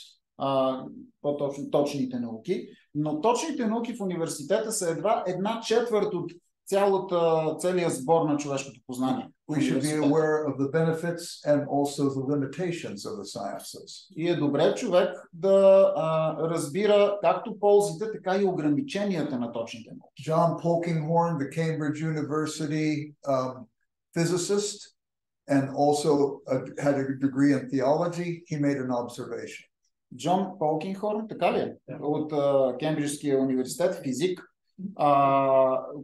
По-точно точните науки. Но точните науки в университета са едва 1/4 от целия сбор на човешкото познание. We should be aware of the benefits and also the limitations of the sciences. И е добре човек да разбира както ползите, така и ограниченията на точните науки. John Polkinghorne, the Cambridge University physicist, and also had a degree in theology, he made an observation. Джон Полкинхорн, така ли е? От Кембриджския университет, физик,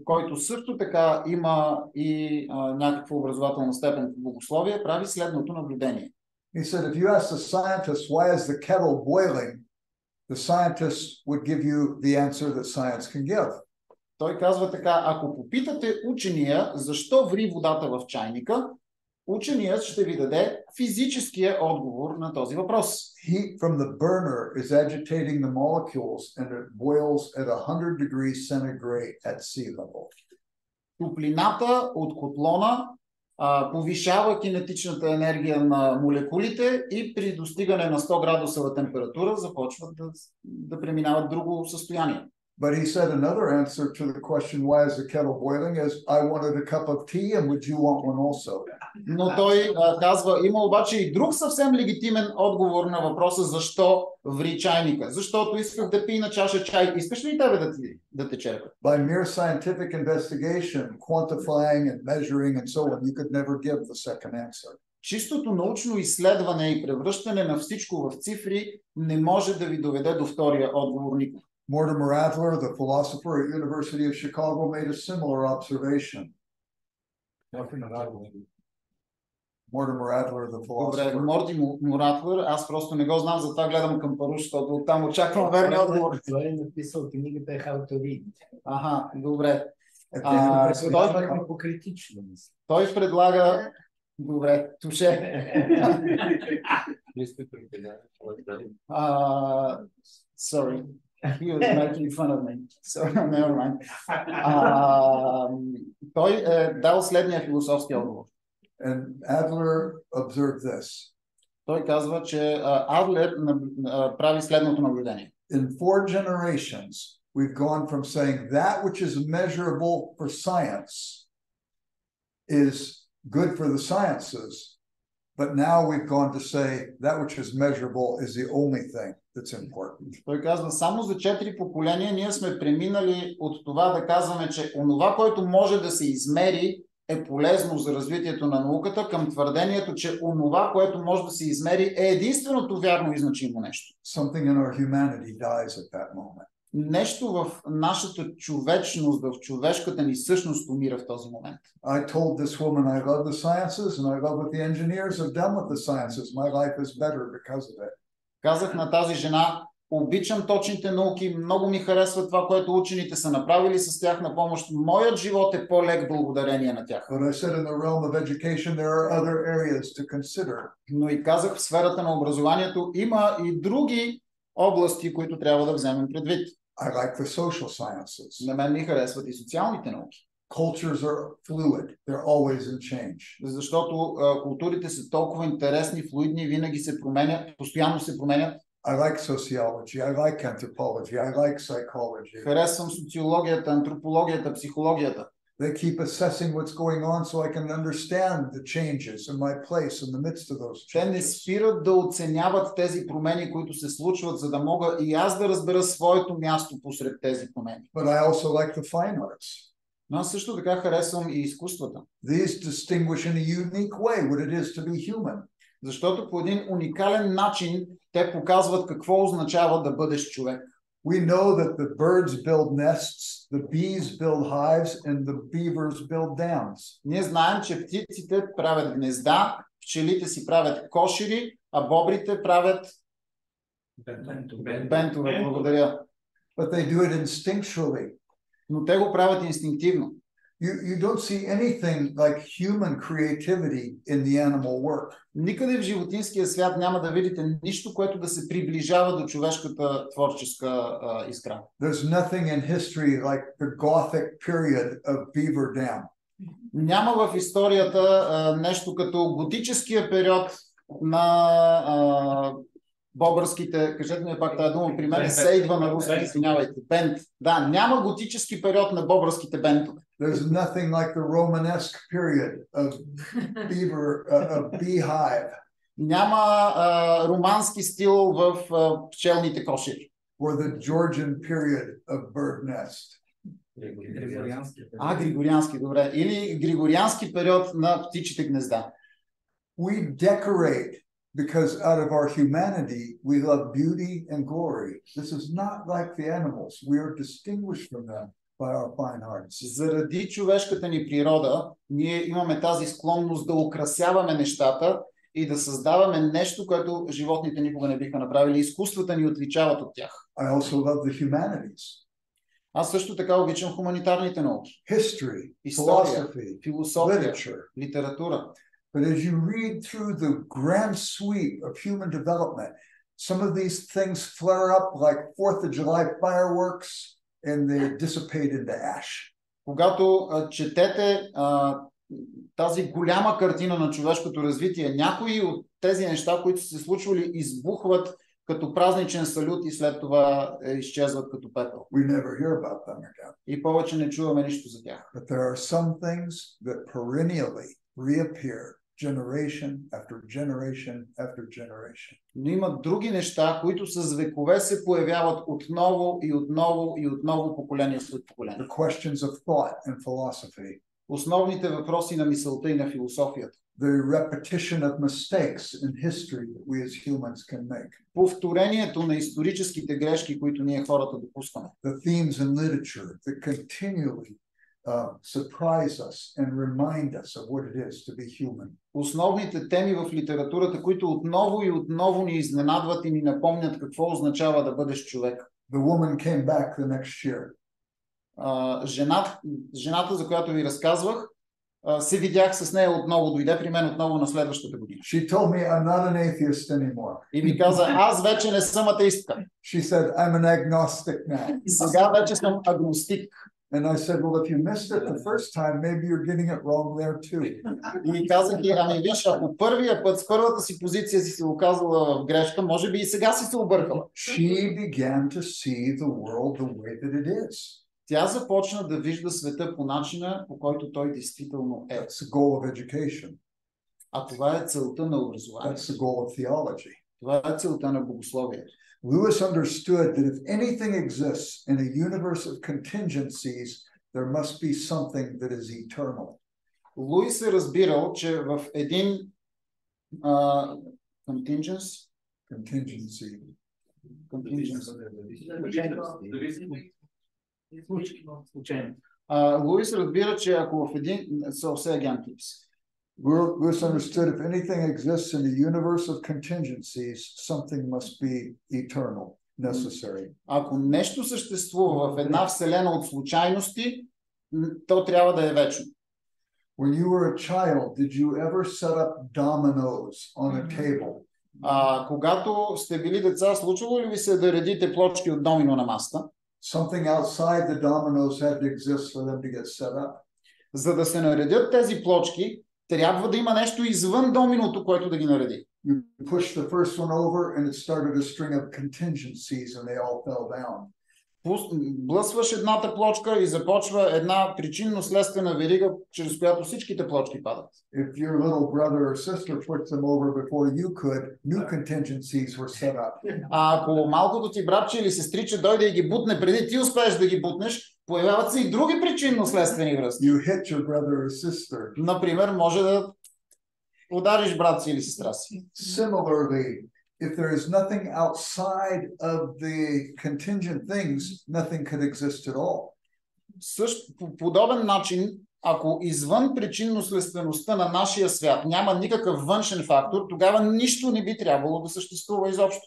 който също така има и някаква образователна степен по богословие, прави следното наблюдение. He said, if you ask the scientist, why is the kettle boiling? The scientist would give you the answer that science can give. Той казва така, ако попитате учения, защо ври водата в чайника, ученият ще ви даде физическия отговор на този въпрос. Heat from the burner is agitating the molecules and it boils at 100 degrees centigrade at sea level. Топлината от котлона повишава кинетичната енергия на молекулите и при достигане на 100 градусова температура започват да преминават друго състояние. But he said another answer to the question, why is the kettle boiling, is I wanted a cup of tea and would you want one also? Но той казва, има обаче и друг съвсем легитимен отговор на въпроса защо ври чайника. Защото исках да пия на чаша чай. Искаш ли тебе да те черпя? By mere scientific investigation, quantifying and measuring and so on, you could never give the second answer. Чистото научно изследване и превръщане на всичко в цифри не може да ви доведе до втория отговор никога. Mortimer Adler, the philosopher at University of Chicago, made a similar observation. Mortimer Adler, the philosopher. Добре, Мортимер Адлер, аз просто не го знам, затова гледам към Паруш, защото оттам очаквам верния отговор. Той е написал книгата How to Read. Аха, добре. Той е по-критично, мисля. Той предлага... Добре, туше. Sorry. He was making fun of me. So, never mind. Той е дал следния философски отговор. And Adler observed this. Той казва, че Адлер прави следното наблюдение. In 4 generations, we've gone from saying that which is measurable for science is good for the sciences, but now we've gone to say that which is measurable is the only thing that's important. Той казва, само за 4 поколения ние сме преминали от това да казваме, че онова, което може да се измери, е полезно за развитието на науката, към твърдението, че онова, което може да се измери, е единственото вярно и значимо нещо. Something in our humanity dies at that moment. Нещо в нашата човечност, в човешката ни същност умира в този момент. I told this woman I love the sciences and I love what the engineers have done with the sciences. My life is better because of it. Казах на тази жена, обичам точните науки, много ми харесва това, което учените са направили с тях на помощ. Моят живот е по-лек благодарение на тях. But I said in the realm of education there are other areas to consider. Но и казах, в сферата на образованието има и други области, които трябва да вземем предвид. I like the social sciences. На мен ми харесват и социалните науки. Cultures are fluid. They're always in change. Защото културите са толкова интересни, флуидни, винаги се променят, постоянно се променят. I like sociology. I like anthropology. I like psychology. Харесвам социологията, антропологията, психологията. They keep assessing what's going on so I can understand the changes and my place in the midst of those Те не changes. спират да оценяват тези промени, които се случват, за да мога и аз да разбера своето място посред тези промени. But I also like the fine arts. Но аз също така харесвам и изкуствата. These distinguish in a unique way what it is to be human. Защото по един уникален начин те показват какво означава да бъдеш човек. We know that the birds build nests, the bees build hives, and the beavers build dams. Ние знаем, че птиците правят гнезда, пчелите си правят кошери, а бобрите правят бентове. Благодаря. But they do it instinctually. Но те го правят инстинктивно. You don't see anything like human creativity in the animal work. Никъде в животинския свят няма да видите нищо, което да се приближава до човешката творческа искра. There's nothing in history like the Gothic period of Beaver Dam. Няма в историята нещо като готическия период на бобърските, кажете ми пак тази дума, при мен се идва на руски, извинявайте, бент. Да, няма готически период на бобърските бентове. There's nothing like the Romanesque period of beehive. Няма романски стил в пчелните кошери. Or the Georgian period of bird nest. Григориански, добре. Или григориански период на птичите гнезда. We decorate because out of our humanity we love beauty and glory. This is not like the animals. We are distinguished from them by our fine arts. Заради човешката ни природа, ние имаме тази склонност да украсяваме нещата и да създаваме нещо, което животните никога не биха направили. Изкуствата ни отличават от тях. I also love the humanities. Аз също така обичам хуманитарните науки. History, История, philosophy, философия, literature. литература. But as you read through the grand sweep of human development, some of these things flare up like 4th of July fireworks and they dissipate into ash. Когато четете тази голяма картина на човешкото развитие, някои от тези неща, които са се случвали, избухват като празничен салют и след това изчезват като пепел. We never hear about them again. И повече не чуваме нищо за тях. But there are some things that perennially reappear generation after generation after generation. Но има други неща, които с векове се появяват отново и отново и отново, поколение след поколение. The questions of thought and philosophy. Основните въпроси на мисълта и на философията. The repetition of mistakes in history that we as humans can make. Повторението на историческите грешки, които ние хората допускаме. The themes in literature that continually surprise us and remind us of what it is to be human. Основните теми в литературата, които отново и отново ни изненадват и ни напомнят какво означава да бъдеш човек. The woman came back the next year. Жената, за която ви разказвах, се видях с нея отново, дойде при мен отново на следващата година. She told me I'm not an atheist anymore. И ми каза, аз вече не съм атеистка. She said I'm an agnostic now. Сега вече съм агностик. And I said, well, if you missed it the first time, maybe you're getting it wrong there too. И казах ти, ами виж, ако първия път с първата си позиция си се оказала в грешка, може би и сега си се объркала. She began to see the world the way that it is. Тя започна да вижда света по начина, по който той действително е. That's the goal of education. А това е целта на образованието. That's the goal of theology. Това е целта на богословието. Lewis understood that if anything exists in a universe of contingencies, there must be something that is eternal. Луис е разбирал, че в един contingency. Луис разбира, че ако в един... So say again, please. Lewis understood if anything exists in a universe of contingencies, something must be eternal, necessary. Ако нещо съществува в една вселена от случайности, то трябва да е вечно. When you were a child, did you ever set up dominoes on a table? Когато сте били деца, случвало ли ви се да редите плочки от домино на масата? Something outside the dominoes had to exist for them to get set up. За да се наредят тези плочки, трябва да има нещо извън доминото, което да ги нареди. You push the first one over and it started a string of contingencies and they all fell down. Блъсваш едната плочка и започва една причинно-следствена верига, чрез която всичките плочки падат. If your little brother or sister puts them over before you could, new contingencies were set up. Ако малкото ти братче или сестриче дойде и ги бутне преди ти успееш да ги бутнеш, появяват се и други причинно-следствени връзки. You hit your brother or sister. Например, може да удариш брат си или сестра си. Similarly, if there is nothing outside of the contingent things, nothing could exist at all. По подобен начин, ако извън причинно-следствеността на нашия свят няма никакъв външен фактор, тогава нищо не би трябвало да съществува изобщо.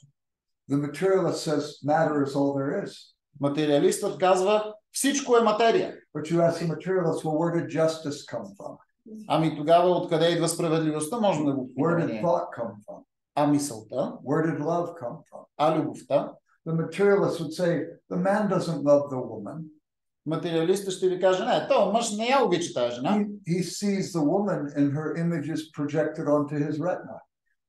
The materialist says matter is all there is. Материалистът казва, всичко е материя. But you ask the materialist, well, where did justice come from? Ами тогава откъде идва справедливостта, можем да го Where did питаме. thought come from? А мисълта? Where did love come from? А любовта? The materialist would say, the man doesn't love the woman. Материалистът ще ви каже, не, този мъж не я обича тази жена. He sees the woman and her images projected onto his retina.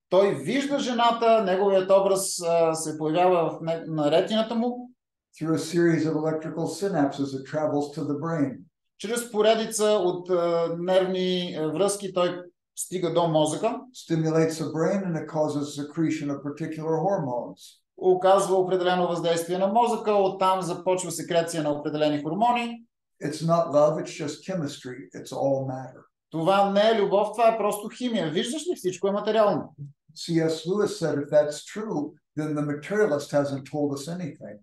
Той вижда жената, неговият образ се появява на ретината му. Through a series of electrical synapses, it travels to the brain. Чрез поредица от нервни връзки той стига до мозъка. Stimulates the brain and it causes secretion of particular hormones. Оказва определено въздействие на мозъка, оттам започва секреция на определени хормони. It's not love, it's just chemistry. It's all matter. Това не е любов, това е просто химия. Виждаш ли, всичко е материално. C.S. Lewis said if that's true, then the materialist hasn't told us anything.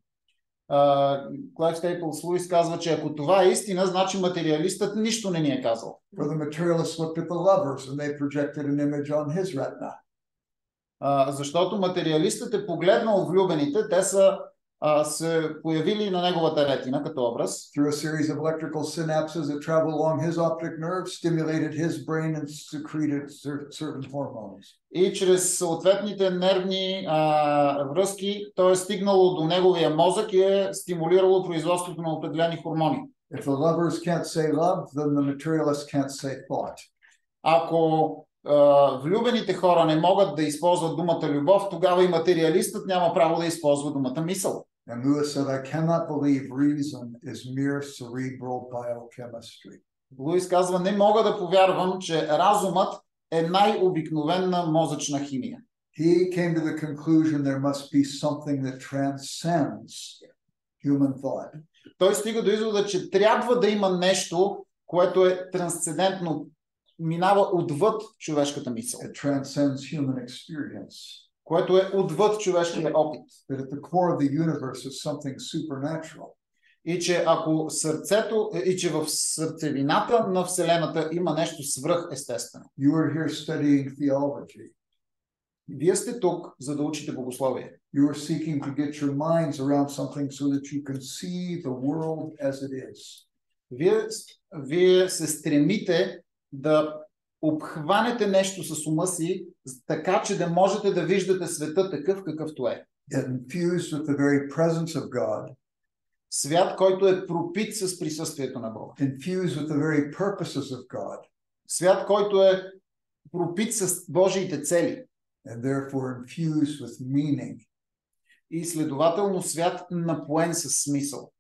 Клайв Стейплс Луис казва, че ако това е истина, значи материалистът нищо не ни е казал. For the materialist looked at the lovers and they projected an image on his retina. Защото материалистът е погледнал влюбените, те са се появили на неговата ретина като образ. Through a series of electrical synapses that traveled along his optic nerve, stimulated his brain and secreted certain hormones. И чрез съответните нервни връзки той е стигнало до неговия мозък и е стимулирало производството на определени хормони. If the lovers can't say love, then the materialist can't say thought. Ако влюбените хора не могат да използват думата любов, тогава и материалистът няма право да използва думата мисъл. And Lewis said, I cannot believe reason is mere cerebral biochemistry. Луис казва, не мога да повярвам, че разумът е най-обикновена мозъчна химия. He came to the conclusion there must be something that transcends human thought. Той стига до извода, че трябва да има нещо, което е трансцендентно, минава отвъд човешката мисъл. It transcends human experience. Което е отвъд човешкия опит. That at the core of the universe is something supernatural. И че ако сърцето, и че в сърцевината на Вселената има нещо свръхестествено. You are here studying theology. Вие сте тук, за да учите богословие. You are seeking to get your minds around something so that you can see the world as it is. Вие се стремите да обхванете нещо с ума си, така че да можете да виждате света такъв какъвто е. Infused with the very presence of God. Свят, който е пропит с присъствието на Бога. Infused with the very purposes of God. Свят, който е пропит с Божиите цели. And therefore infused with meaning. И следователно свят напоен със смисъл.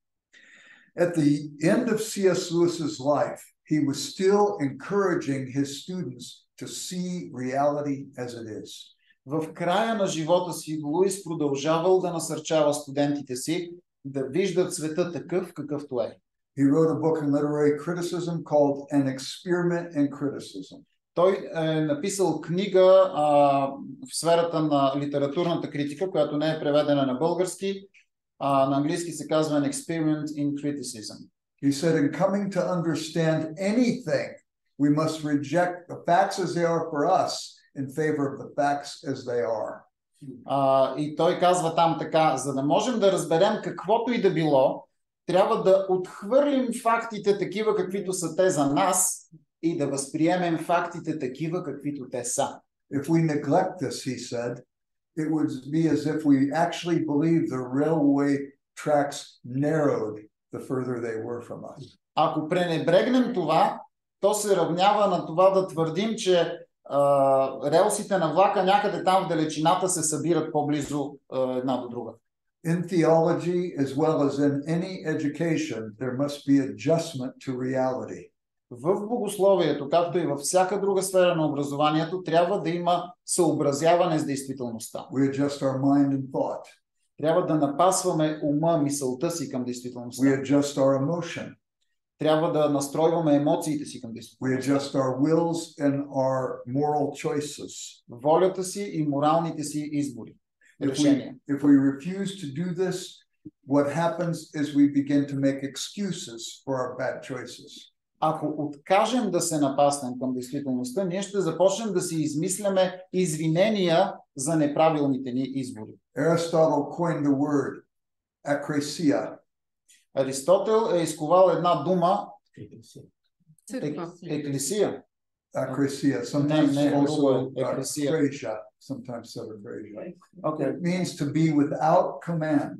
At the end of C.S. Lewis's life, he was still encouraging his students to see reality as it is. В края на живота си Луис продължавал да насърчава студентите си да виждат света такъв, какъвто е. He wrote a book in literary criticism called An Experiment in Criticism. Той е написал книга в сферата на литературната критика, която не е преведена на български. На английски се казва An Experiment in Criticism. He said, in coming to understand anything, we must reject the facts as they are for us in favor of the facts as they are. И той казва там така, за да можем да разберем каквото и да било, трябва да отхвърлим фактите такива, каквито са те за нас и да възприемем фактите такива, каквито те са. If we neglect this, he said, it would be as if we actually believed the railway tracks narrowed the further they were from us. Ако пренебрегнем това, то се равнява на това да твърдим, че релсите на влака някъде там в далечината се събират по-близо една до друга. In theology, as well as in any education, there must be adjustment to reality. В богословието, както и във всяка друга сфера на образованието, трябва да има съобразяване с действителността. We adjust our mind and thought. Трябва да напасваме ума, мисълта си към действителността. We adjust our emotion. Трябва да настройваме емоциите си към действителността. We adjust our wills and our moral choices. Волята си и моралните си избори. If we refuse to do this, what happens is we begin to make excuses for our bad choices. Ако откажем да се напаснем към действителността, ние ще започнем да си измисляме извинения за неправилните ни избори. Aristotle coined the word akresia. Аристотел е изковал една дума еклесия. Akresia, sometimes also akresia, sometimes akresia. Okay. It means to be without command.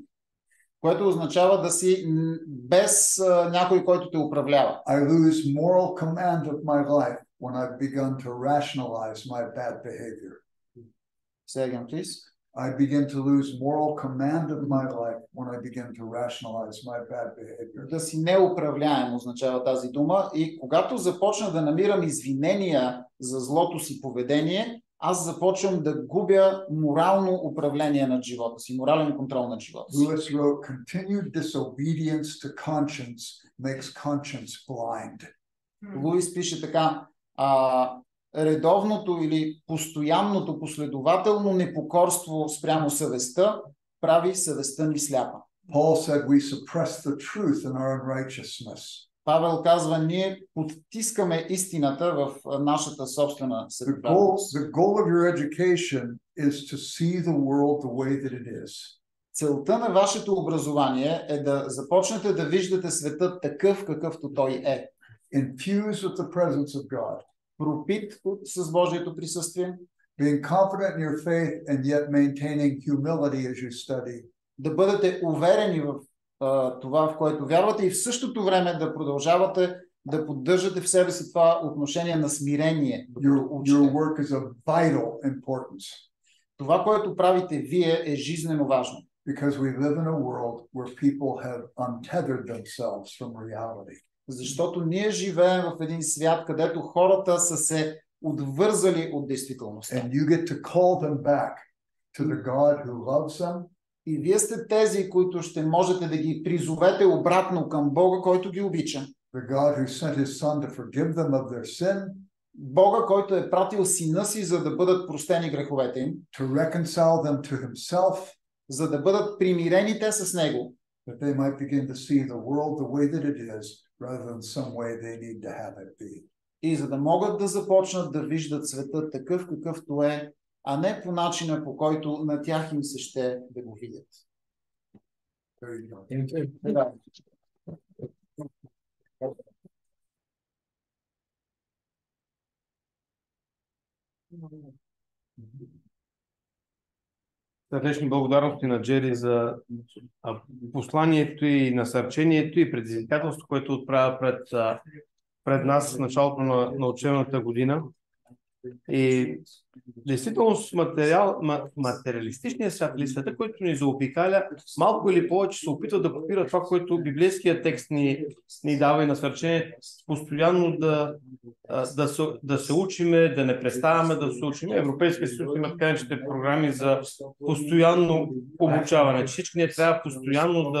Което означава да си без някой, който те управлява. I lose moral command of my life when I've begun to rationalize my bad behavior. Say again, please. I begin to lose moral command of my life when I begin to rationalize my bad behavior. Да си неуправляем означава тази дума и когато започна да намирам извинения за злото си поведение, аз започвам да губя морално управление над живота си, морален контрол над живота си. Lewis wrote, continued disobedience to conscience makes conscience blind. Луис пише така, редовното или постоянното последователно непокорство спрямо съвестта прави съвестта ни сляпа. Paul said we suppress the truth in our unrighteousness. Павел казва, ние подтискаме истината в нашата собствена съдържателност. The goal of your education is to see the world the way that it is. Целта на вашето образование е да започнете да виждате света такъв, какъвто той е. Infused with the presence of God. Пропит с Божието присъствие. Being confident in your faith and yet maintaining humility as you study. Да бъдете уверени в това, в което вярвате и в същото време да продължавате да поддържате в себе си това отношение на смирение. Your work is of vital importance. Това, което правите вие, е жизнено важно. Because we live in a world where people have untethered themselves from reality. Защото ние живеем в един свят, където хората са се отвързали от действителността. And you get to call them back to the God who loves them. И вие сте тези, които ще можете да ги призовете обратно към Бога, който ги обича. The God who sent his son to forgive them of their sin. Бога, който е пратил сина си, за да бъдат простени греховете им. To reconcile them to himself. За да бъдат примирени те с него. That they might begin to see the world the way that it is, rather than some way they need to have it be. И за да могат да започнат да виждат света такъв, какъвто е, а не по начина, по който на тях им се ще да го видят. Сърдечни благодарности на Джери за посланието и насърчението и предизвикателството, което отправя пред нас в началото на учебната година. И действително с материалистичния свят или света, който ни заобикаля, малко или повече се опитва да копира това, което библейския текст ни дава и насърчение, постоянно да се учиме, да не преставаме да се учиме. Европейския съюз има така наречените програми за постоянно обучаване. Всички ние трябва постоянно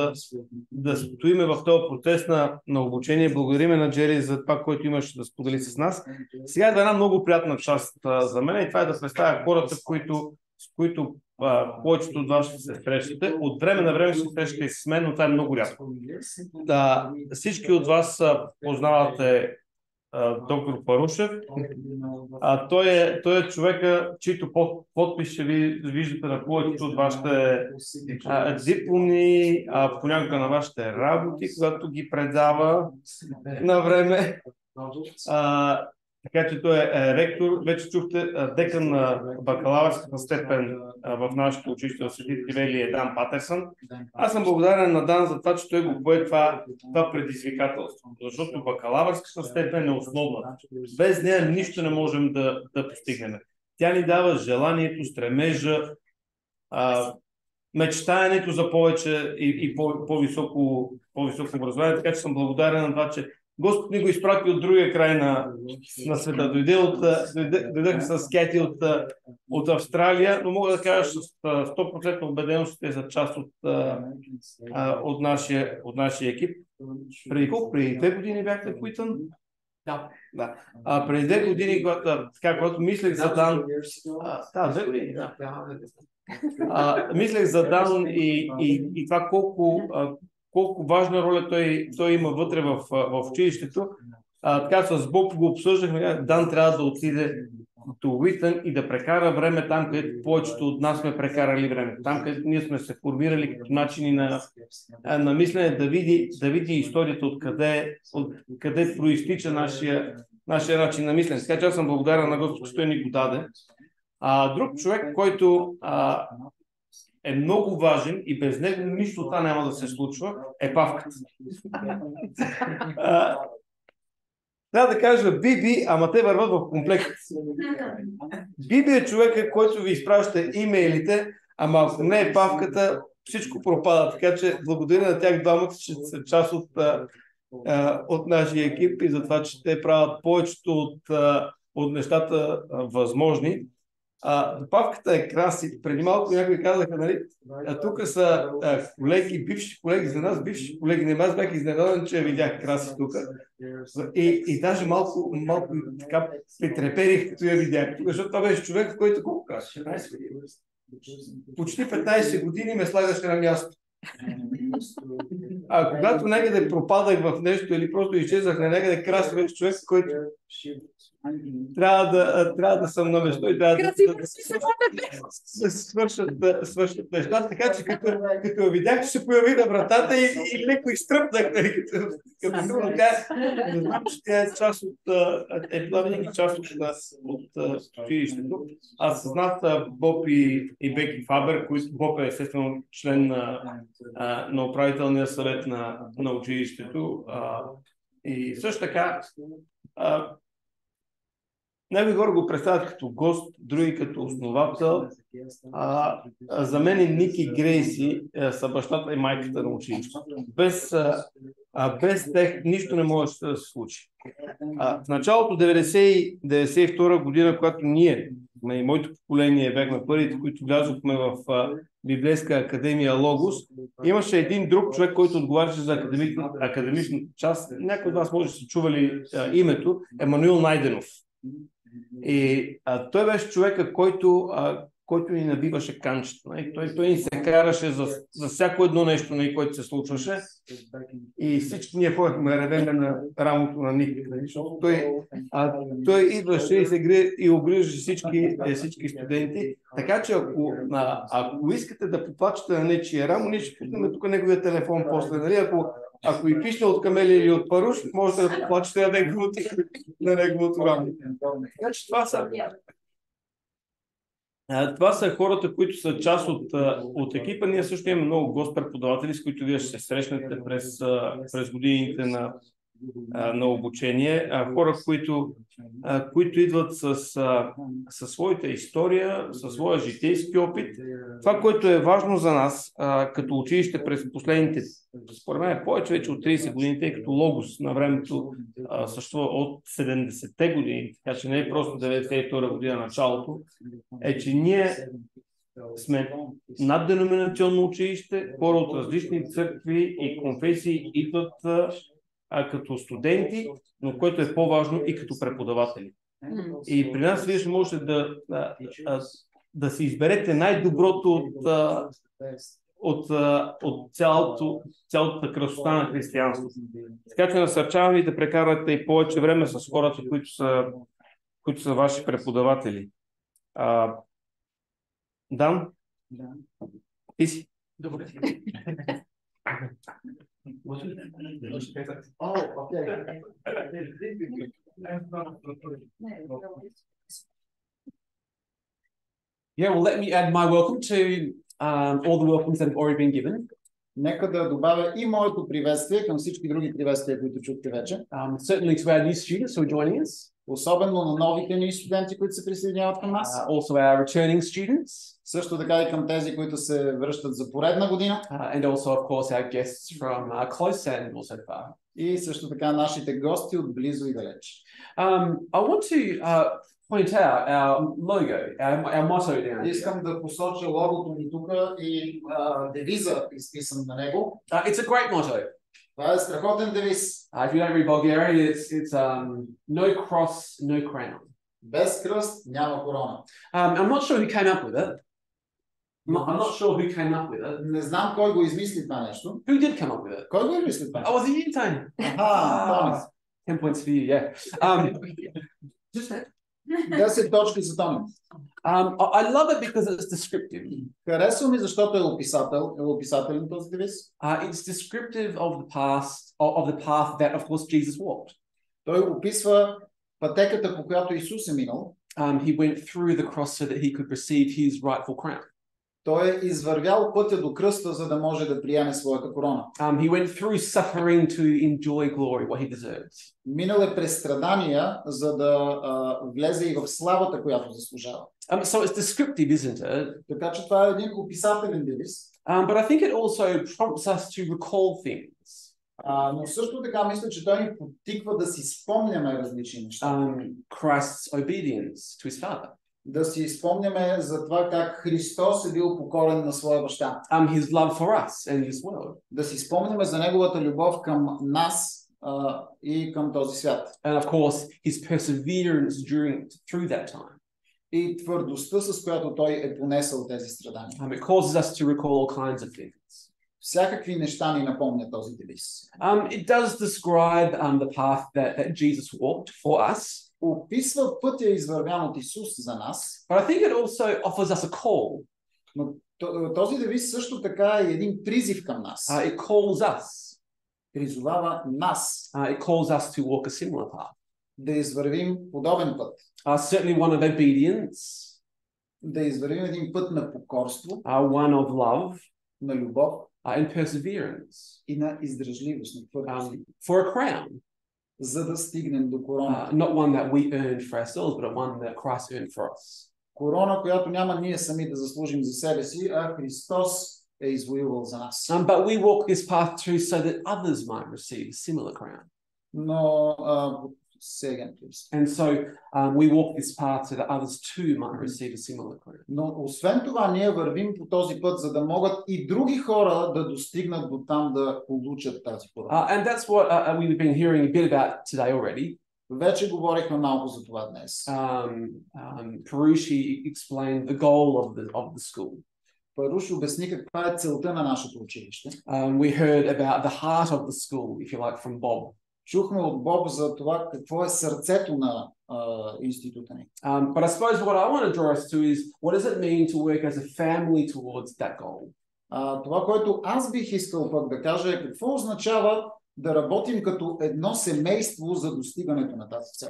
да стоиме в този процес на обучение. Благодариме на Джери за това, което имаше да сподели с нас. Сега е една много приятна част за мен и това е да представя хората, с които повечето от вас ще се срещате. От време на време ще се срещате и с мен, но това е много рядко. Всички от вас познавате доктор Парушев. Той е човека, чийто подпис ще ви виждате на повечето от вашите дипломи, понякога на вашите работи, когато ги предава на време. Така че той е ректор, вече чухте, декан на бакалавърската степен в нашето училище в Свети Тревели е Дан Патерсън. Аз съм благодарен на Дан за това, че той го пое това предизвикателство, защото бакалавърската степен е основна. Без нея нищо не можем да постигнем. Тя ни дава желанието, стремежа, мечтаенето за повече и по-високо образование, така че съм благодарен на това, че Господ ни го изпрати от другия край на света. Дойдеха с Кети от Австралия, но мога да кажа с 100% убеденост, че те са част от нашия екип. Преди колко? Преди 2 години бяхте в Уитън? Да. Преди 2 години, когато мислех за Дан... 2 години, да. Мислех за Дан и това колко важна роля той има вътре в училището. Така с Бог го обсъждахме. Дан трябва да отиде до Уитън и да прекара време там, където повечето от нас сме прекарали време. Там, където ние сме се формирали като начини на мислене, да види историята откъде проистича нашия начин на мислене. Така че аз съм благодарен на Господ, че той ни го даде. Друг човек, който е много важен и без него нищо това няма да се случва, е Павката. Трябва да кажа Биби, ама те върват в комплект. Биби е човека, който ви изпраща имейлите, ама ако не е Павката, всичко пропада. Така че благодаря на тях двамата, че са част от нашия екип и за това, че те правят повечето от нещата възможни. Павката е краси. Преди малко някои казаха, нали, тук са колеги, бивши колеги за нас, бивши колеги не. Аз бях изненадан, че видях краси тук. И даже малко така притреперих, като я видях. Защото това беше човек, който колко краси? 16 години. Почти 15 години ме слагаше на място. Когато някъде пропадах в нещо или просто изчезнах на някъде, краси беше човек, който трябва да съм на место и трябва да свършат нещата. Така че като видях, че се появи на вратата и леко изтръпнах, като не знам, че тя е част била винаги част от училището. Аз съзнат Боб и Беки Фабер, които Боб е естествено член на управителния съвет на училището. И също така някои хора го представят като гост, други като основател. За мен Ник и Грейси са бащата и майката на училището. Без тях нищо не може да се случи. В началото 1992 година, когато ние, и моето поколение, бяхме първите, които влязохме в Библейска академия Логос, имаше един друг човек, който отговаряше за академична част. Някой от вас може да са чували името, Емануил Найденов. И той беше човека, който ни набиваше канчето. Той ни се караше за всяко едно нещо, което се случваше. И всички ние ходихме ревеме на рамото на Ник. Той идваше и се грие и обгрижаше всички студенти. Така че ако искате да поплачете на нечия рамо, ние ще пуснем тук неговия телефон после. Нали? Ако и пишете от Камели или от Паруш, можете да поплачете на неговото рамо. Така че това са хората, които са част от екипа. Ние също имаме много гост-преподаватели, с които вие ще се срещнете през годините на обучение, хора, които идват със своята история, със своя житейски опит. Това, което е важно за нас като училище през последните, според мен, повече вече от 30 години, тъй като Логос на времето съществува от 70-те години, така че не е просто 92 година началото, е, че ние сме надденоминационно училище, хора от различни църкви и конфесии идват като студенти, но което е по-важно и като преподаватели. И при нас вие ще можете да си изберете най-доброто от цялата красота на християнството. Така че насърчавам ви да прекарате и повече време с хората, които са ваши преподаватели. Дан? Ти си? Добре. Yeah, well, let me add my welcome to all the welcomes that have already been given. Нека да добавя и моето приветствие към всички други приветствия, които чухте вече. Certainly to our new students who are joining us. Особено на новите ни студенти, които се присъединяват към нас. Also our returning students. Също така и към тези, които се връщат за поредна година. And also, of course, our guests from close and also far. И също така нашите гости от близо и далеч. I want to point out our logo, our motto down here. Искам да посоча логото ни тук и девиза, изписан на него. It's a great motto. Това е страхотен девиз. If you don't read Bulgarian, it's no cross, no crown. Без кръст няма корона. I'm not sure who came up with it. I'm not sure who came up with it. Не знам кой го измисли това нещо. Who did come up with it? Кой го измисли това? Oh, was it you, Tony? Тони. 10 points for you, yeah. Just that. 10 точки за Тони. I love it because it's descriptive. Харесва ми, защото е описателен този девиз. It's descriptive of the past, of the path that, of course, Jesus walked. Той описва пътеката, по която Исус е минал. He went through the cross so that he could receive his rightful crown. Той е извървял пътя до кръста, за да може да приеме своята корона. He went through suffering to enjoy glory, what he deserves. Минал е през страдания, за да влезе и в славата, която заслужава. So it's descriptive, isn't it? Така че това е един описателен девиз. But I think it also prompts us to recall things. Но също така мисля, че той ни подтиква да си спомняме различни неща. Christ's obedience to his father. Да си спомняме за това как Христос е бил покорен на своя баща. His love for us and this world. Да си спомняме за неговата любов към нас и към този свят. And of course, his perseverance through that time. И твърдостта, с която той е понесъл тези страдания. It causes us to recall all kinds of things. Всякакви неща ни напомня този девиз. It does describe the path that Jesus walked for us. Описва пътя, извървян от Исус за нас. But I think it also offers us a call. Но този девиз също така е един призив към нас. It calls us. Призовава нас. It calls us to walk a similar path. Да извървим подобен път. Certainly one of obedience. Да извървим един път на покорство. One of love. На любов. And perseverance. И на издръжливост, на твърдост. For a crown. За да стигнем до короната. Not one that we earned for ourselves, but one that Christ earned for us. Корона, която няма ние сами да заслужим за себе си, а Христос е извоювал за нас. But we walk this path too so that others might receive a similar crown. Но say again, please. And so we walk this path so that others too might receive a similar crown. Но освен това ние вървим по този път, за да могат и други хора да достигнат до там да получат тази корона. And that's what we've been hearing a bit about today already. Вече говорихме малко за това днес. Parushi explained the goal of the school. Паруш обясни каква е целта на нашето училище. We heard about the heart of the school, if you like, from Bob. Чухме от Боб за това какво е сърцето на института ни. But I suppose what I want to draw us to is what does it mean to work as a family towards that goal? Това, което аз бих искал пък да кажа е какво означава да работим като едно семейство за достигането на тази цел.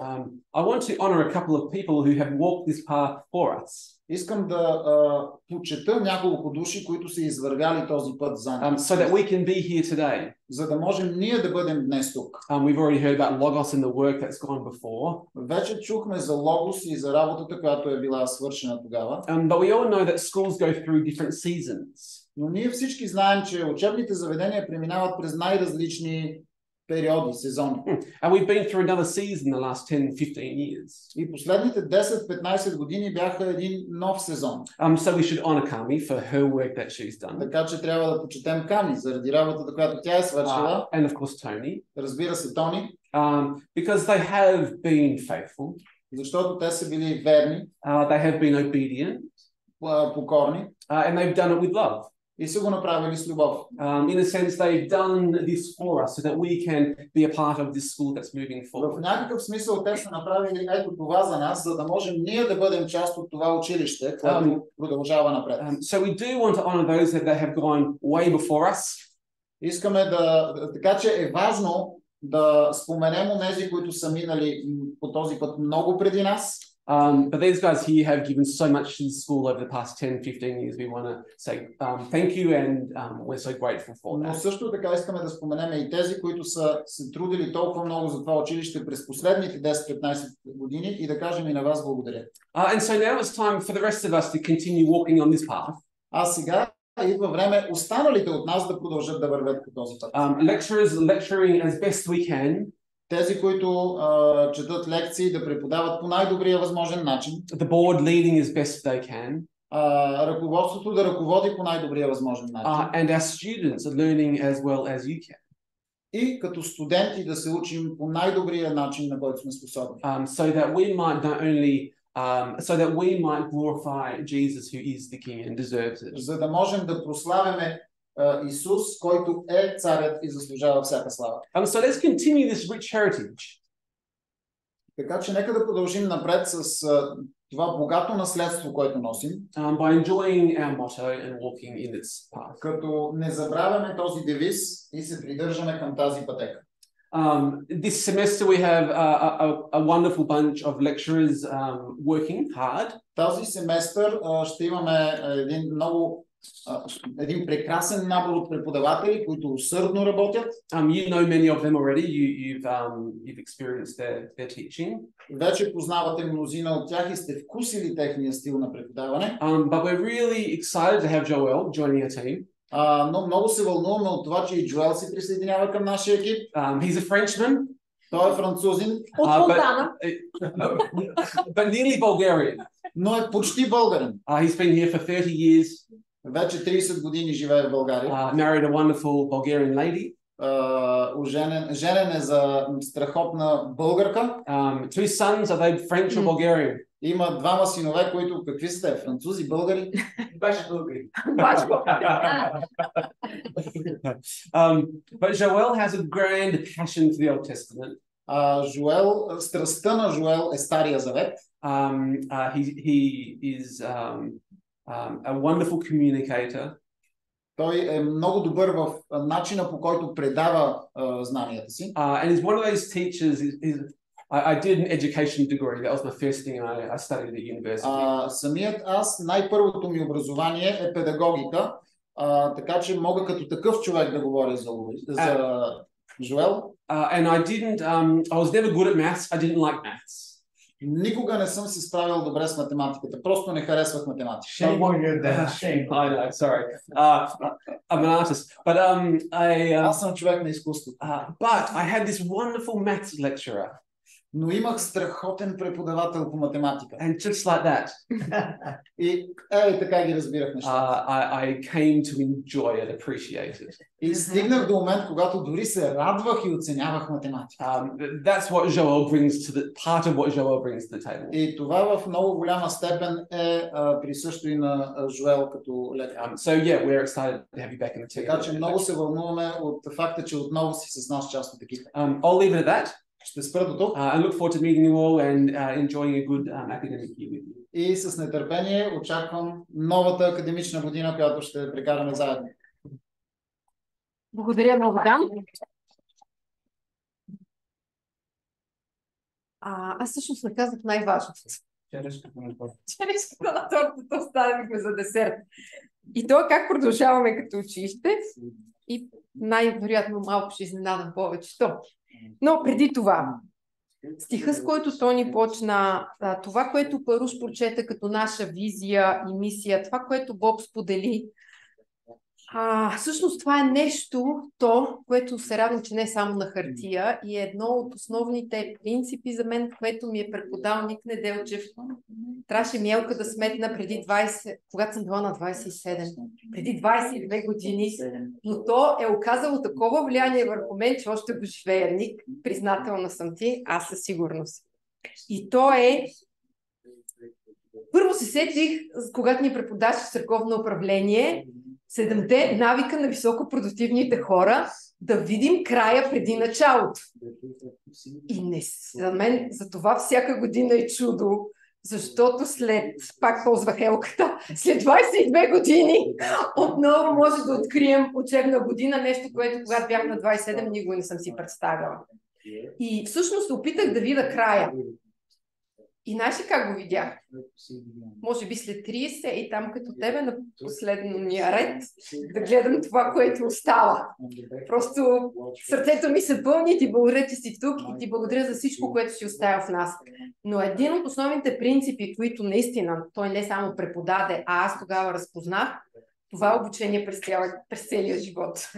I want to honor a couple of people who have walked this path for us. Искам да почета няколко души, които са извървяли този път за нас, so that we can be here today. за да можем ние да бъдем днес тук. We've already heard about Logos and the work that's gone before. Вече чухме за Логос и за работата, която е била свършена тогава. But we all know that schools go through different seasons. Но ние всички знаем, че учебните заведения преминават през най-различни периоди, сезони. And we've been through another season the last 10, 15 years. И последните 10-15 години бяха един нов сезон. So we should honor Kami for her work that she's done. Така че трябва да почетем Ками заради работата, която тя е свършила. And of course Tony. Разбира се, Тони. Because they have been faithful. Защото те са били верни. They have been obedient. Покорни. And they've done it with love. И са го направили с любов. In a sense, they've done this for us so that we can be a part of this school that's moving forward. В някакъв смисъл те са направили ето това за нас, за да можем ние да бъдем част от това училище, което продължава напред. So we do want to honor those that have gone way before us. Искаме така че е важно да споменем онези, които са минали по този път много преди нас. But these guys here have given so much to the school over the past 10, 15 years. We want to say thank you and we're so grateful for that. Но също така искаме да споменем и тези, които са се трудили толкова много за това училище през последните 10-15 години и да кажем и на вас благодаря. And so now it's time for the rest of us to continue walking on this path. А сега идва време останалите от нас да продължат да вървят по този път. Lecturers lecturing as best we can. Тези, които четат лекции, да преподават по най-добрия възможен начин. The board leading as best they can. Ръководството да ръководи по най-добрия възможен начин. And our students are learning as well as you can. И като студенти да се учим по най-добрия начин, на който сме способни. So that we might not only so that we might glorify Jesus, who is the King and deserves it. За да можем да прославяме Исус, който е царят и заслужава всяка слава. So let's continue this rich heritage. Така че нека да продължим напред с това богато наследство, което носим. By enjoying our motto and walking in its path. Като не забравяме този девиз и се придържаме към тази пътека. This semester we have a wonderful bunch of lecturers working hard. Този семестър ще имаме един прекрасен набор от преподаватели, които усърдно работят. You know many of them already. You've experienced their teaching. Вече познавате мнозина от тях и сте вкусили техния стил на преподаване. But we're really excited to have Joel joining our team. Но много се вълнуваме от това, че и Джоел се присъединява към нашия екип. He's a Frenchman. Той е французин. От Монтана. But nearly Bulgarian. Но е почти българин. He's been here for 30 years. Вече 30 години живее в България. Married a wonderful Bulgarian lady. Женен е за страхотна българка. Two sons, are they French or Bulgarian? Има двама синове, които какви сте? Французи, българи? Баш българи. But Joel has a grand passion for the Old Testament. Страстта на Жоел е Стария Завет. He is a wonderful communicator. Той е много добър в начина, по който предава знанията си. And he's one of those teachers. I did an education degree. That was my first thing I studied at university. Самият аз, най-първото ми образование е педагогика, така че мога като такъв човек да говоря за Жоел. And I was never good at maths. I didn't like maths. Никога не съм се справил добре с математиката. Просто не харесвах математика. Shame on you then. Shame. I know, sorry. I'm an artist. But аз съм човек на изкуството. But I had this wonderful maths lecturer. Но имах страхотен преподавател по математика. And just like that. И така ги разбирах нещата. I came to enjoy it, appreciate it. И стигнах до момент, когато дори се радвах и оценявах математика. That's what Joel brings to the part of what Joel brings to the table. И това в много голяма степен е присъщо и на Жоел като лектор. So yeah, we're excited to have you back in the team. Така че много се вълнуваме от факта, че отново си с нас част от екипа. I'll leave it at that. Ще спра до тук. I look forward to meeting you all and enjoying a good academic year with you. И с нетърпение очаквам новата академична година, която ще прекараме заедно. Благодаря много, Дан. Аз всъщност не казах най-важното. Черешката на торта. Черешката на тортата оставихме за десерт. И то как продължаваме като училище и най-вероятно малко ще изненадам повечето. Но преди това, стиха, с който Тони почна, това, което Паруш прочета като наша визия и мисия, това, което Бог сподели, всъщност това е нещо, което се радвам, че не е само на хартия и е едно от основните принципи за мен, което ми е преподал Ник Неделчев. Трябваше Мелка да сметна преди 20, когато съм била на 27, преди 22 години, но то е оказало такова влияние върху мен, че още го живея. Ник, признателна съм ти, аз със сигурност. И то е... Първо се сетих, когато ни преподаваше църковно управление, 7-те навика на високопродуктивните хора да видим края преди началото. И за мен за това всяка година е чудо, защото пак ползвах елката, след 22 години отново може да открием учебна година, нещо, което когато бях на 27 никога не съм си представила. И всъщност се опитах да видя края. И знаеш ли как го видях? Може би след 30 и там като тебе на последния ред да гледам това, което остава. Просто сърцето ми се пълни, ти благодаря, че си тук и ти благодаря за всичко, което си оставя в нас. Но един от основните принципи, които наистина той не само преподаде, а аз тогава разпознах, това е обучение през целия живот.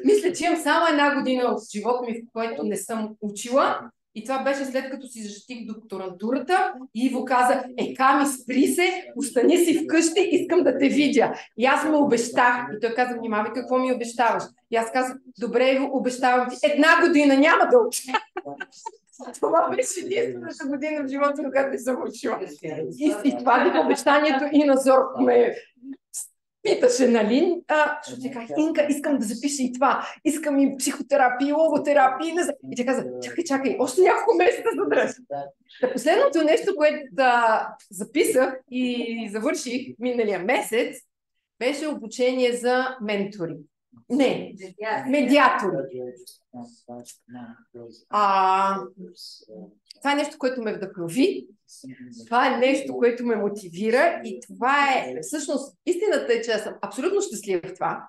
Мисля, че имам само една година от живота ми, в който не съм учила. И това беше след като си защитих докторантурата и Иво каза, Ками, спри се, остани си вкъщи, искам да те видя. И аз му обещах. И той каза, внимавай, какво ми обещаваш? И аз казах, добре, Иво, обещавам ти, една година няма да уча. Това беше единствената година в живота, когато не съм учила. И това обещанието и на Зорко ме питаше, нали? Защото ти казах, Инка, искам да запиша и това. Искам и психотерапия, логотерапия. И тя каза, чакай, още няколко месеца за дръж. Последното нещо, което записах и завърших миналия месец, беше обучение за ментори. Не, медиатори. Това е нещо, което ме вдъхнови. Това е нещо, което ме мотивира и това е... Всъщност, истината е, че съм абсолютно щастлива в това.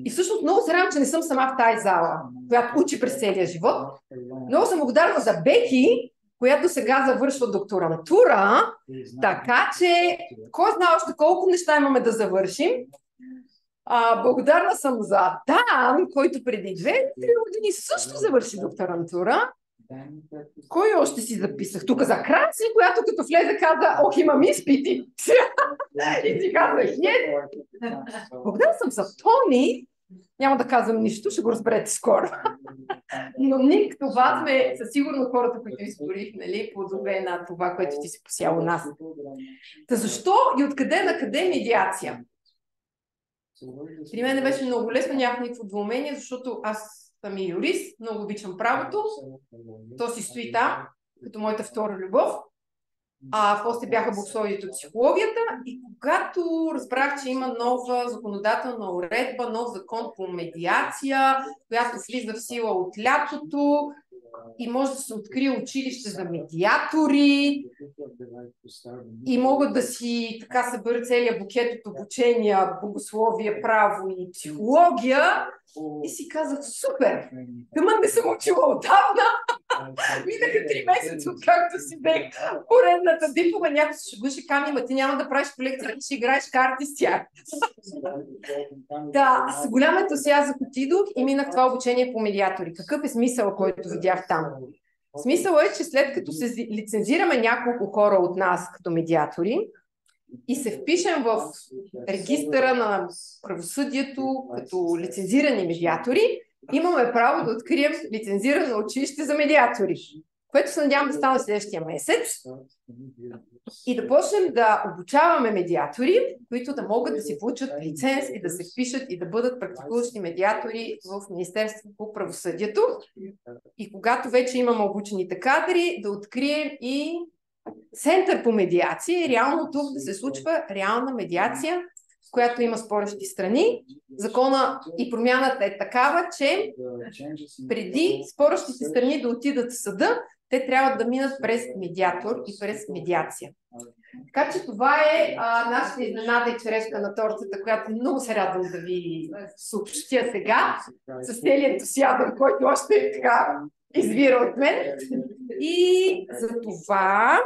И всъщност много се радвам, че не съм сама в тази зала, която учи през целия живот. Много съм благодарна за Беки, която сега завършва докторантура, така че кой знае още колко неща имаме да завършим. Благодарна съм за Дан, който преди 2-3 години също завърши докторантура. Кой още си записах? Тук за Краси, която като влезе каза, имам изпити. И си казах, благодарна съм за Тони. Няма да казвам нищо, ще го разберете скоро. Но Ник, това сме със сигурно хората, които изборих, нали, плодове на това, което ти си посял у нас. Та защо и откъде на къде медиация? При мен беше много лесно, нямах никакво двумение, защото аз съм и юрист, много обичам правото. То си стои там, като моята втора любов. После бяха боксовието психологията и когато разбрах, че има нова законодателна уредба, нов закон по медиация, която влиза в сила от лятото и може да се открие училище за медиатори и могат да си така съберат целият букет от обучения, богословие, право и психология. И си казах, супер! Тъмън не съм учила отдавна. Минаха 3 месеца, откакто си бех поредната диплома. Някой се шегуваше, Ками, ти няма да правиш колекция, ще играеш карти с тях. Да, с голям ентусиазъм отидох и минах това обучение по медиатори. Какъв е смисъл, който видях там? Смисъл е, че след като се лицензираме няколко хора от нас като медиатори и се впишем в регистъра на правосъдието като лицензирани медиатори, имаме право да открием лицензирано училище за медиатори, което се надявам да стане следващия месец и да почнем да обучаваме медиатори, които да могат да си получат лиценз и да се впишат и да бъдат практикуващи медиатори в Министерството по правосъдието. И когато вече имаме обучените кадри, да открием и център по медиация и реално тук да се случва реална медиация, в която има спорещи страни. Закона и промяната е такава, че преди спорещите страни да отидат в съда, те трябва да минат през медиатор и през медиация. Така че това е нашата изненада и черешка на тортата, която много се радвам да ви съобщя сега, с целият ентусиазъм, който още е така извира от мен. И за това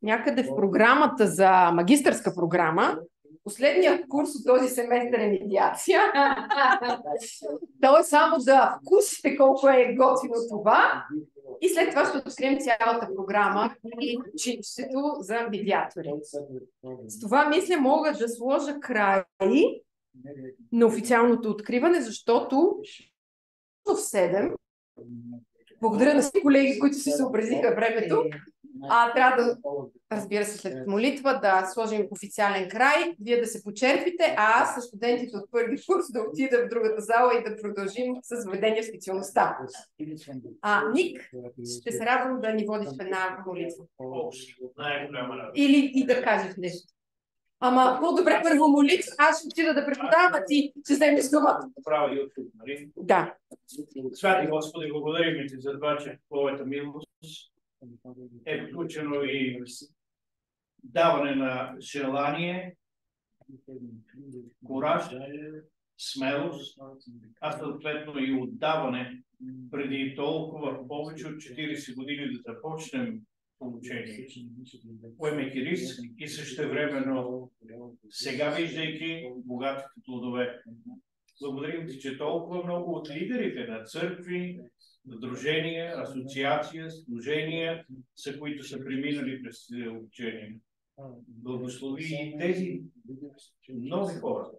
някъде в програмата за магистърска програма, последният курс от този семестър е медиация. То е само да вкусите колко е готино това. И след това ще открием цялата програма и училището за медиатори. С това мисля мога да сложа край на официалното откриване, защото в 7. Благодаря на всички колеги, които си съобразиха времето. Трябва да, разбира се, след молитва да сложим официален край, вие да се почерпите, а аз с студентите от първи курс да отида в другата зала и да продължим с введение в специалността. Ник, ще се радвам да ни водиш в една молитва. Или и да кажеш нещо. Ама по-добре първо молитва, аз ще отида да преподавам, а ти ще вземеш думата. Да. Святи Господи, благодарим ти за това, че Твоята милост е включено и даване на желание, кураж, смелост, а съответно и отдаване преди толкова повече от 40 години да започнем обучение. Поемайки риск и същевременно сега виждайки богатите плодове. Благодарим ти, че толкова много от лидерите на църкви, сдружения, асоциация, служения са, които са преминали през обучение. Благослови и тези нови хора.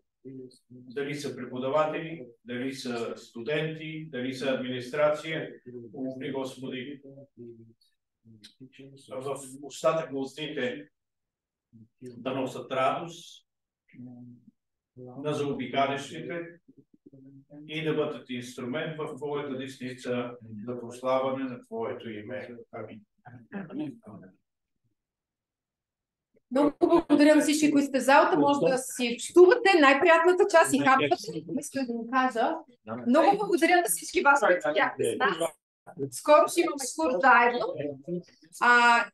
Дали са преподаватели, дали са студенти, дали са администрация. Помогни, Господи, в остатък на устните да носят радост на заобикалящите и да бъдат инструмент в Твоята десница за прославяне на Твоето име. Амин. Много благодаря на всички, които сте в залата. Може да си общувате. Най-приятната част и хапвате. Искам да ви кажа. Много благодаря на всички вас, които бяхте с нас. Скоро ще имаме курс заедно.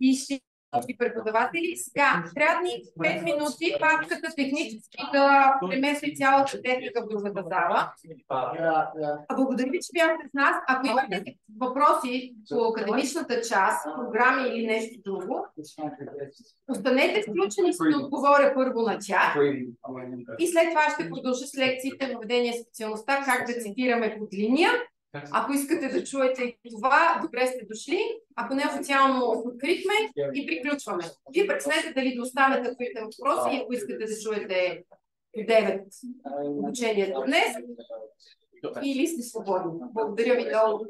И ще и преподаватели. Сега, трябва ни 5 минути папката технически да премести цялата техника в другата зала. Благодаря ви, че бяхте с нас. Ако имате въпроси по академичната част, програми или нещо друго, останете включени, за да отговоря първо на тях. И след това ще продължа с лекциите в ведение специалността, как да цитираме под линия. Ако искате да чуете и това, добре сте дошли. Ако не официално открихме и приключваме. Вие преценете дали да останете, ако имате въпроси, и ако искате да чуете 9 обучението днес, или сте свободни. Благодаря ви много.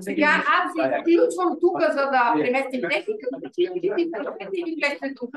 Сега аз се изключвам тук, за да преместим техниката и ви влезте тук.